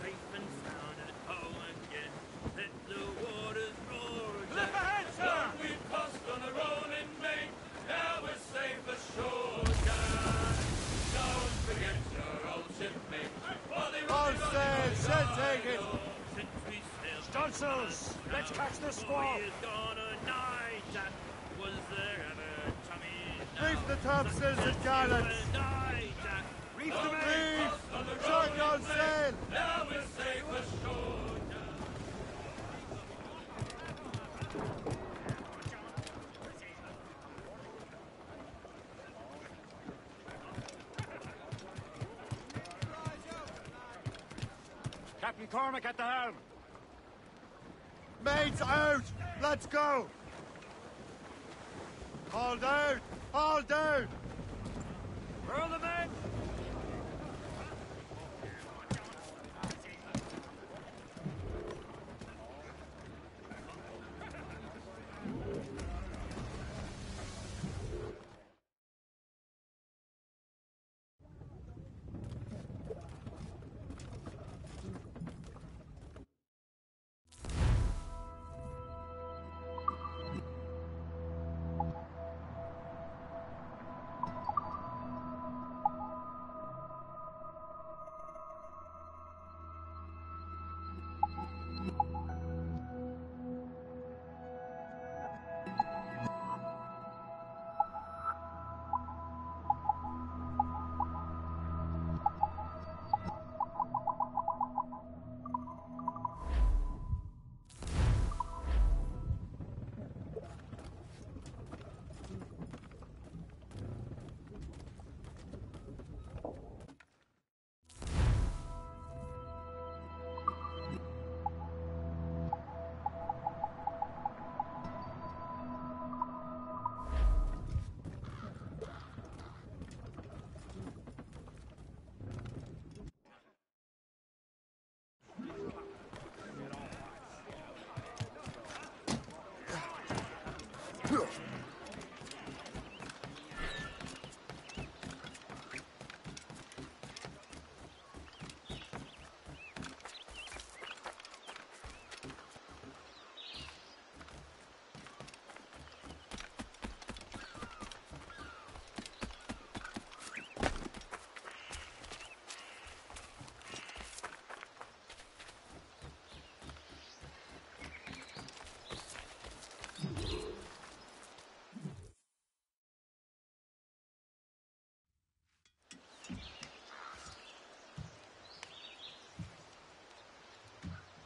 Safe and sound at home again. Let the waters roar, Jack. Lift ahead, sir! Long we've tossed on a rolling main. Now we're safe ashore, Jack. Don't forget your old shipmate. All sail, shall take it! Stunsels! Let's catch the squall! Jack. Was there ever Tommy? Reef the topsails and gallants! Reef the Reef! Short on sail! Now we're safe ashore. Captain Cormac at the helm. Mates out! Let's go! All down! All down! Furl the men!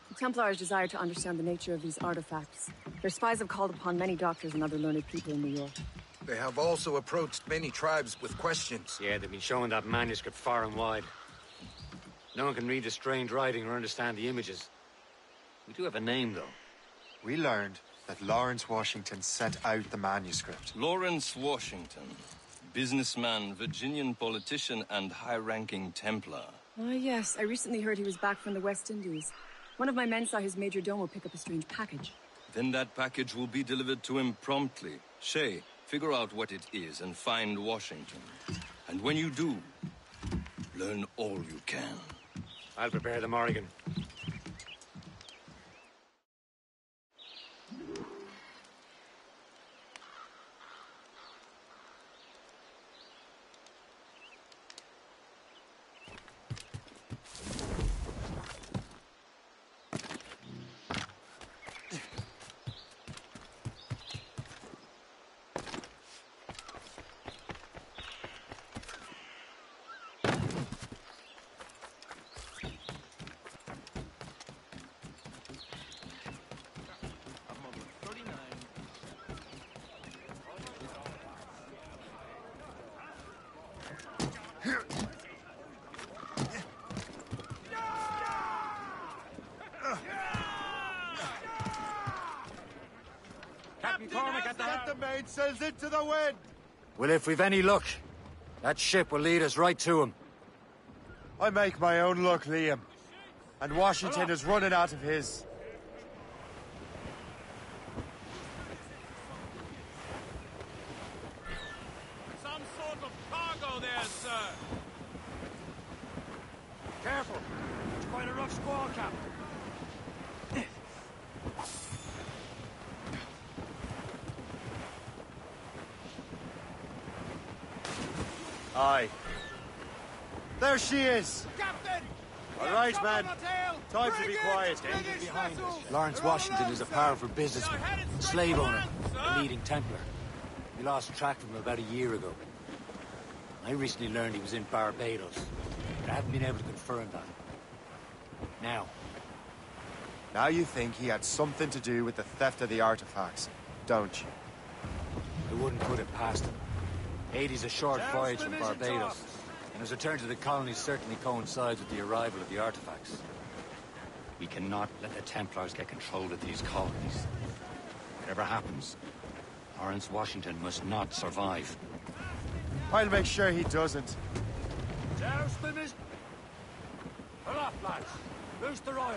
The Templars desire to understand the nature of these artifacts. Their spies have called upon many doctors and other learned people in New York. They have also approached many tribes with questions. Yeah, they've been showing that manuscript far and wide. No one can read the strange writing or understand the images. We do have a name, though. We learned that Lawrence Washington sent out the manuscript. Lawrence Washington. Businessman, Virginian politician, and high-ranking Templar. Ah, yes. I recently heard he was back from the West Indies. One of my men saw his major domo pick up a strange package. Then that package will be delivered to him promptly. Shay, figure out what it is and find Washington. And when you do, learn all you can. I'll prepare the Morrigan. Mainsails into the wind! Well, if we've any luck, that ship will lead us right to him. I make my own luck, Liam. And Washington is running out of his. Some sort of cargo there, sir. Careful. It's quite a rough squall, Captain. Aye. There she is! Captain! All right, man. Time to be quiet. Lawrence Washington is a powerful businessman, slave owner, a leading Templar. We lost track of him about a year ago. I recently learned he was in Barbados, but I haven't been able to confirm that. Now you think he had something to do with the theft of the artifacts, don't you? I wouldn't put it past him. Haiti's a short voyage from Barbados, and his return to the colony certainly coincides with the arrival of the artifacts. We cannot let the Templars get control of these colonies. Whatever happens, Lawrence Washington must not survive. I'll make sure he doesn't. Jousting is... Pull off, lads. Loose the royals.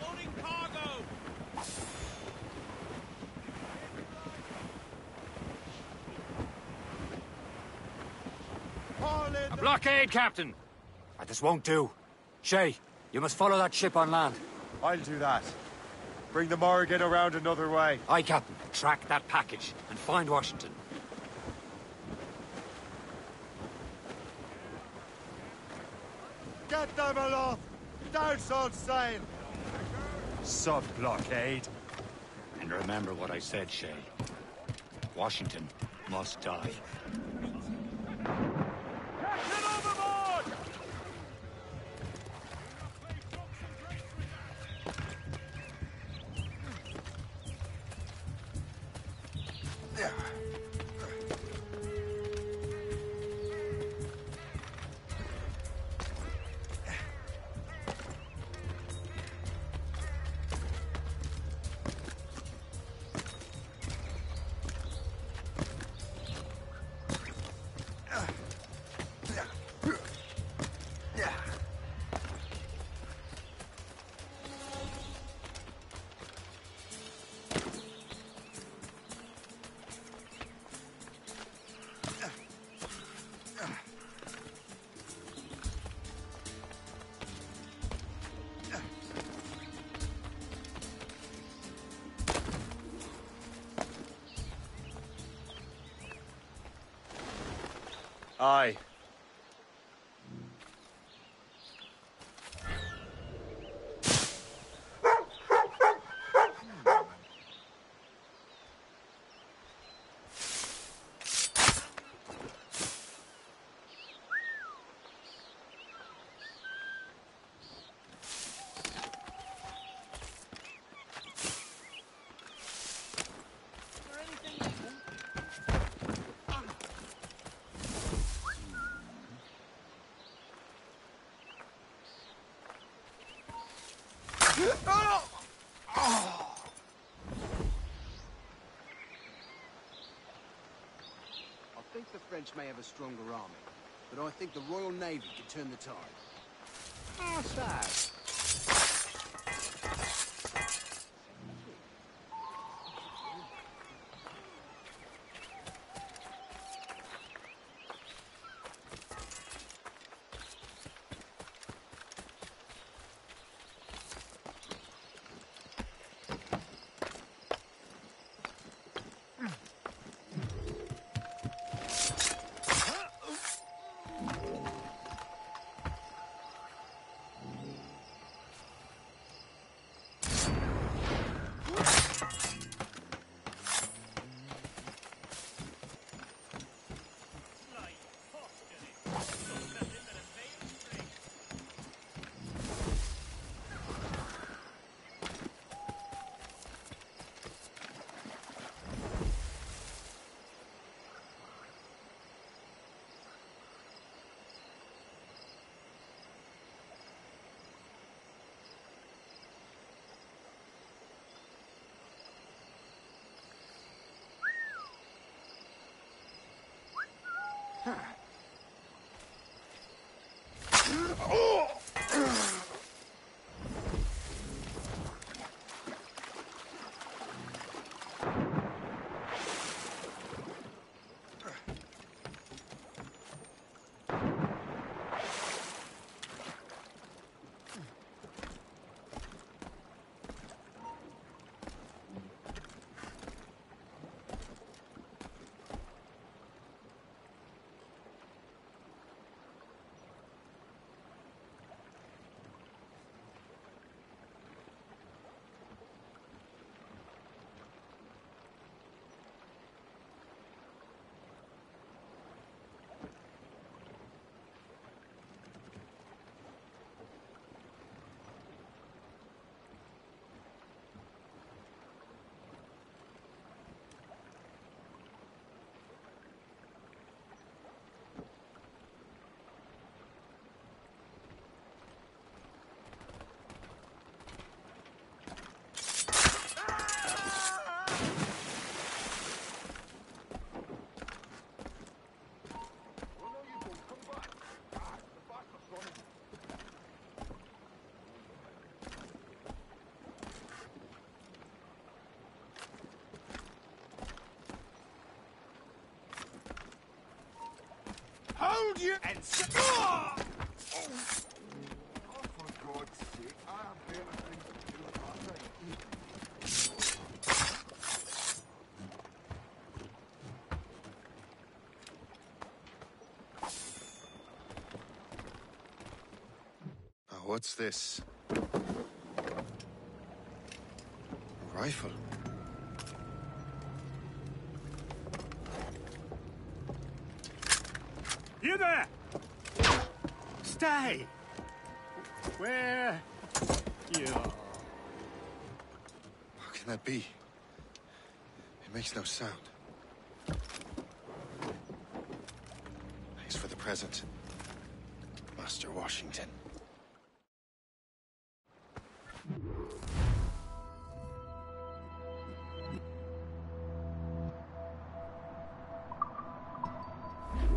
Loading cargo! A blockade, Captain! This won't do. Shay, you must follow that ship on land. I'll do that. Bring the Morrigan around another way. Aye, Captain. Track that package and find Washington. Get them aloft! Douse on sail! Sub-blockade. And remember what I said, Shay. Washington must die. Captain overboard! Aye. I think the French may have a stronger army, but I think the Royal Navy could turn the tide. How's that? Hold you and oh, for God's sake, I have better things to do with my time. Oh, what's this? A rifle. You there! Stay! Where you are? How can that be? It makes no sound. Thanks for the present, Master Washington.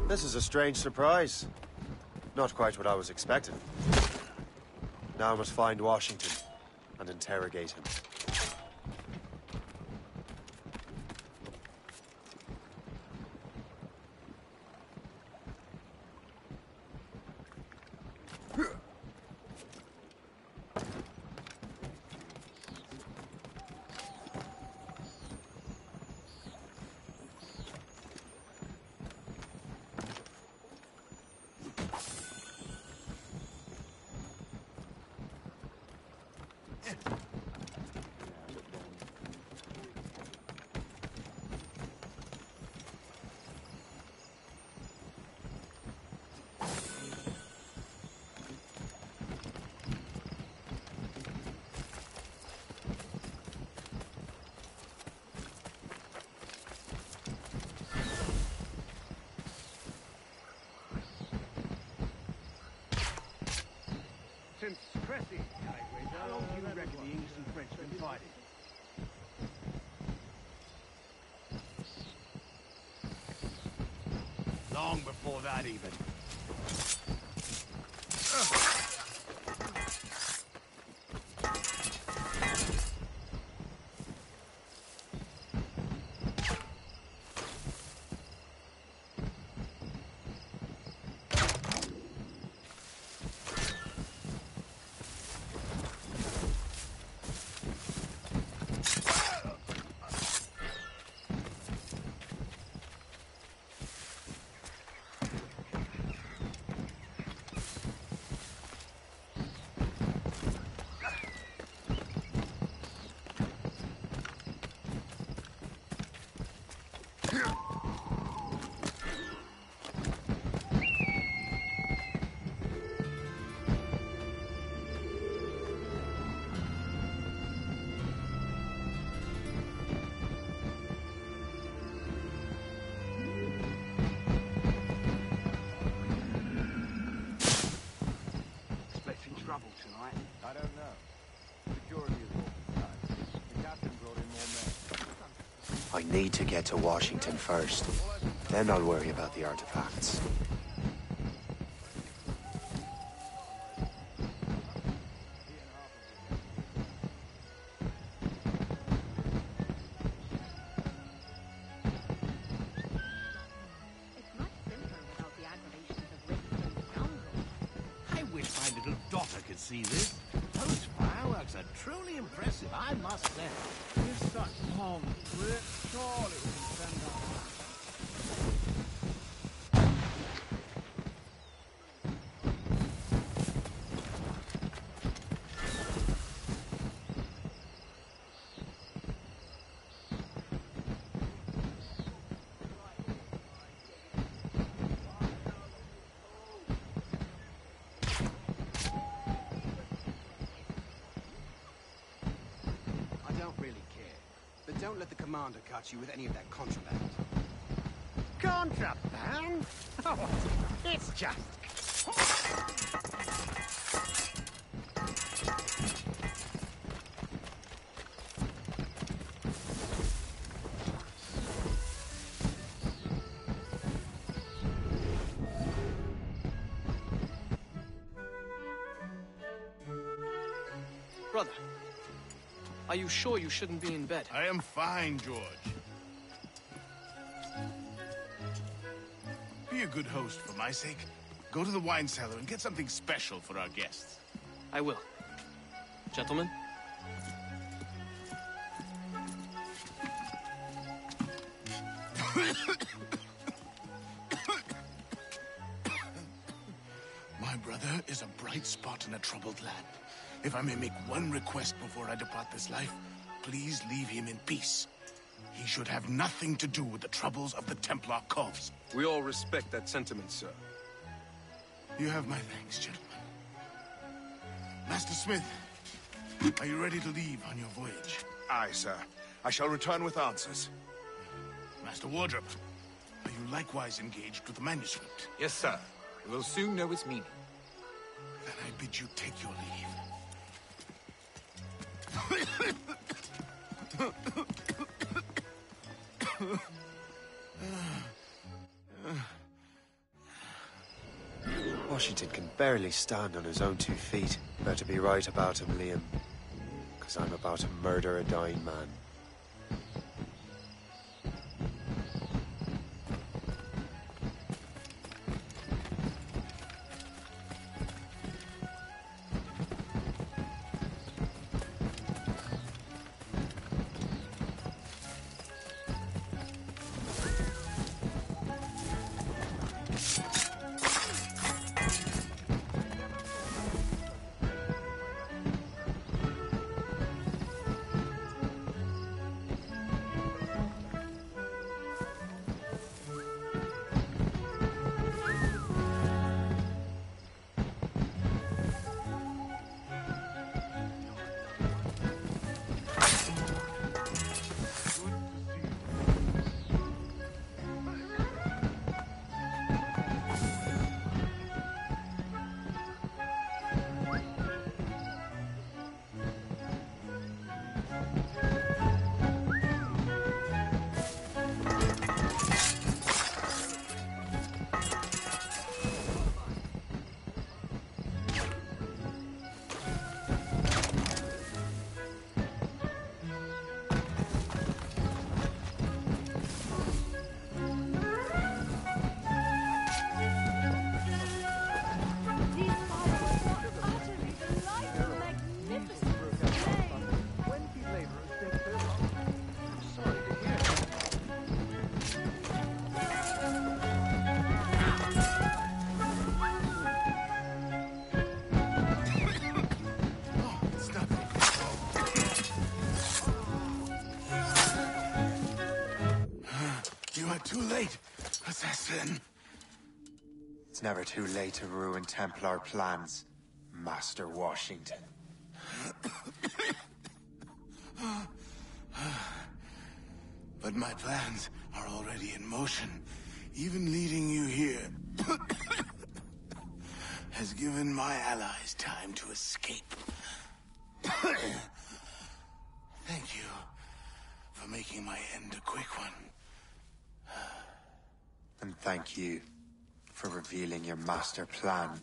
This is a strange surprise. Not quite what I was expecting. Now I must find Washington and interrogate him. Since Cressy, how long do you reckon the English and French have been fighting? Long before that, even. I don't know. Security is awful tight. The captain brought in more men. I need to get to Washington first. Then I'll worry about the artifacts. wish my little daughter could see this. Those fireworks are truly impressive, I must say. With such palm trip, surely we can send our... Don't let the commander catch you with any of that contraband. Contraband? Oh, it's just... Brother, are you sure you shouldn't be in bed? I am fine, George. Be a good host for my sake. Go to the wine cellar and get something special for our guests. I will. Gentlemen? My brother is a bright spot in a troubled land. If I may make one request before I depart this life, please leave him in peace. He should have nothing to do with the troubles of the Templar cause. We all respect that sentiment, sir. You have my thanks, gentlemen. Master Smith, are you ready to leave on your voyage? Aye, sir. I shall return with answers. Master Wardrop, are you likewise engaged with the manuscript? Yes, sir. We will soon know its meaning. Then I bid you take your leave. Washington can barely stand on his own 2 feet. Better be right about him, Liam. Because I'm about to murder a dying man. Too late, assassin. It's never too late to ruin Templar plans, Master Washington. But my plans are already in motion. Even leading you here has given my allies time to escape. Thank you for making my end a quick one. And thank you for revealing your master plan,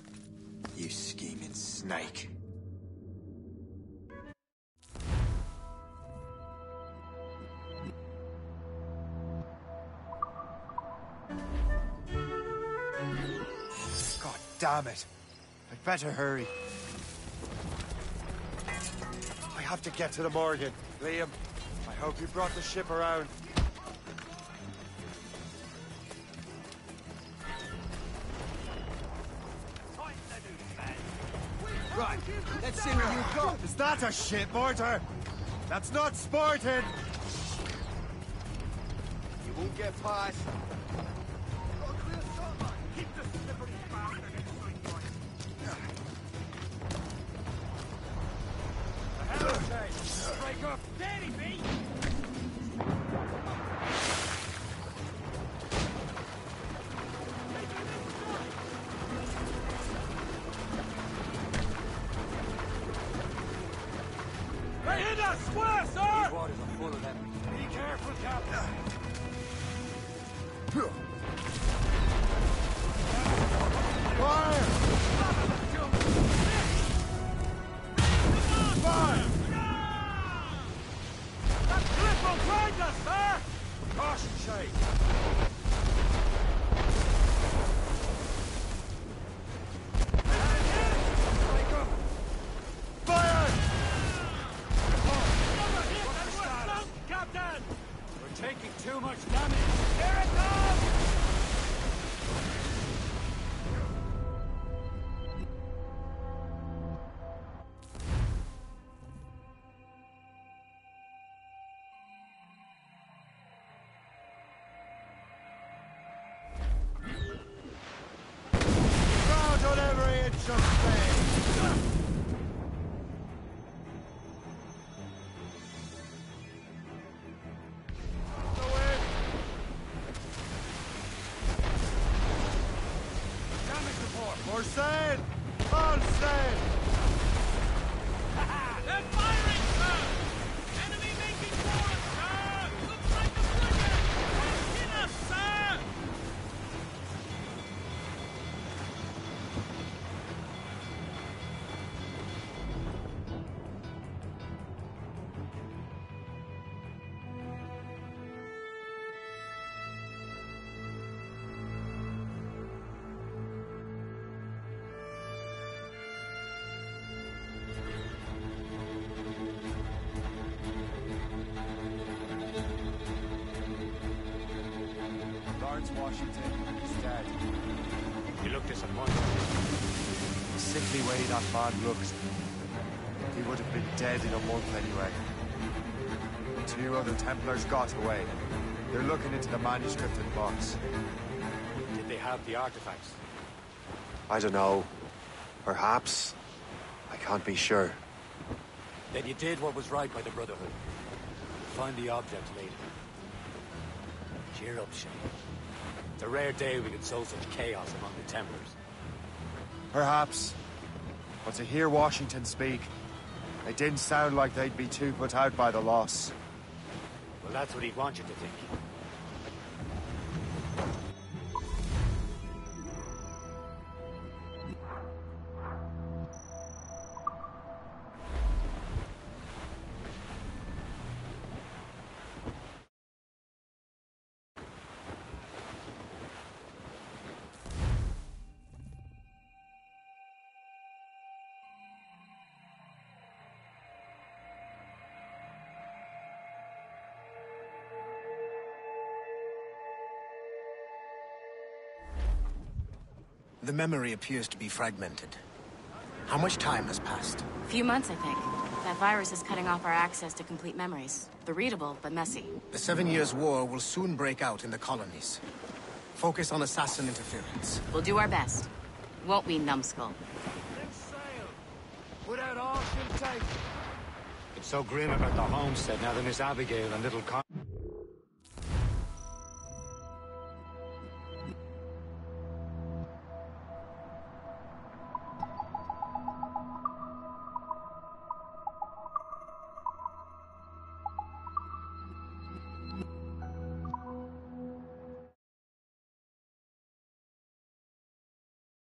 you scheming snake. God damn it! I'd better hurry. I have to get to the Morgan. Liam, I hope you brought the ship around. Right, let's see what you've got. Is that a ship, Mortar? That's not sporting! You won't get past. Keep the slippery bastard in sight. The hell is that? Break up. Danny, me! They hit us square, sir! These waters are full of them. Be careful, Captain. Fire! Fire! That cliff will grind us, sir! Caution, Shay. Fire! Captain! We're taking too much damage. Here it comes! Ground on every inch of space! More sail! All sail! They're firing, sir! Enemy making for us, sir! Looks like a frigate! Hit us, sir! Lawrence Washington is dead. You look disappointed. The sickly way that man looked. He would have been dead in a month anyway. 2 other Templars got away. They're looking into the manuscript in the box. Did they have the artifacts? I don't know. Perhaps. I can't be sure. Then you did what was right by the Brotherhood. Find the object later. Cheer up, Shane. It's a rare day we can sow such chaos among the Templars. Perhaps. But to hear Washington speak, it didn't sound like they'd be too put out by the loss. Well, that's what he'd want you to think. The memory appears to be fragmented. How much time has passed? A few months, I think. That virus is cutting off our access to complete memories. They're readable, but messy. The 7 Years' War will soon break out in the colonies. Focus on assassin interference. We'll do our best. Won't we, numbskull? Let's sail! Without all she'll take. It's so grim about the homestead now that Miss Abigail and little Con...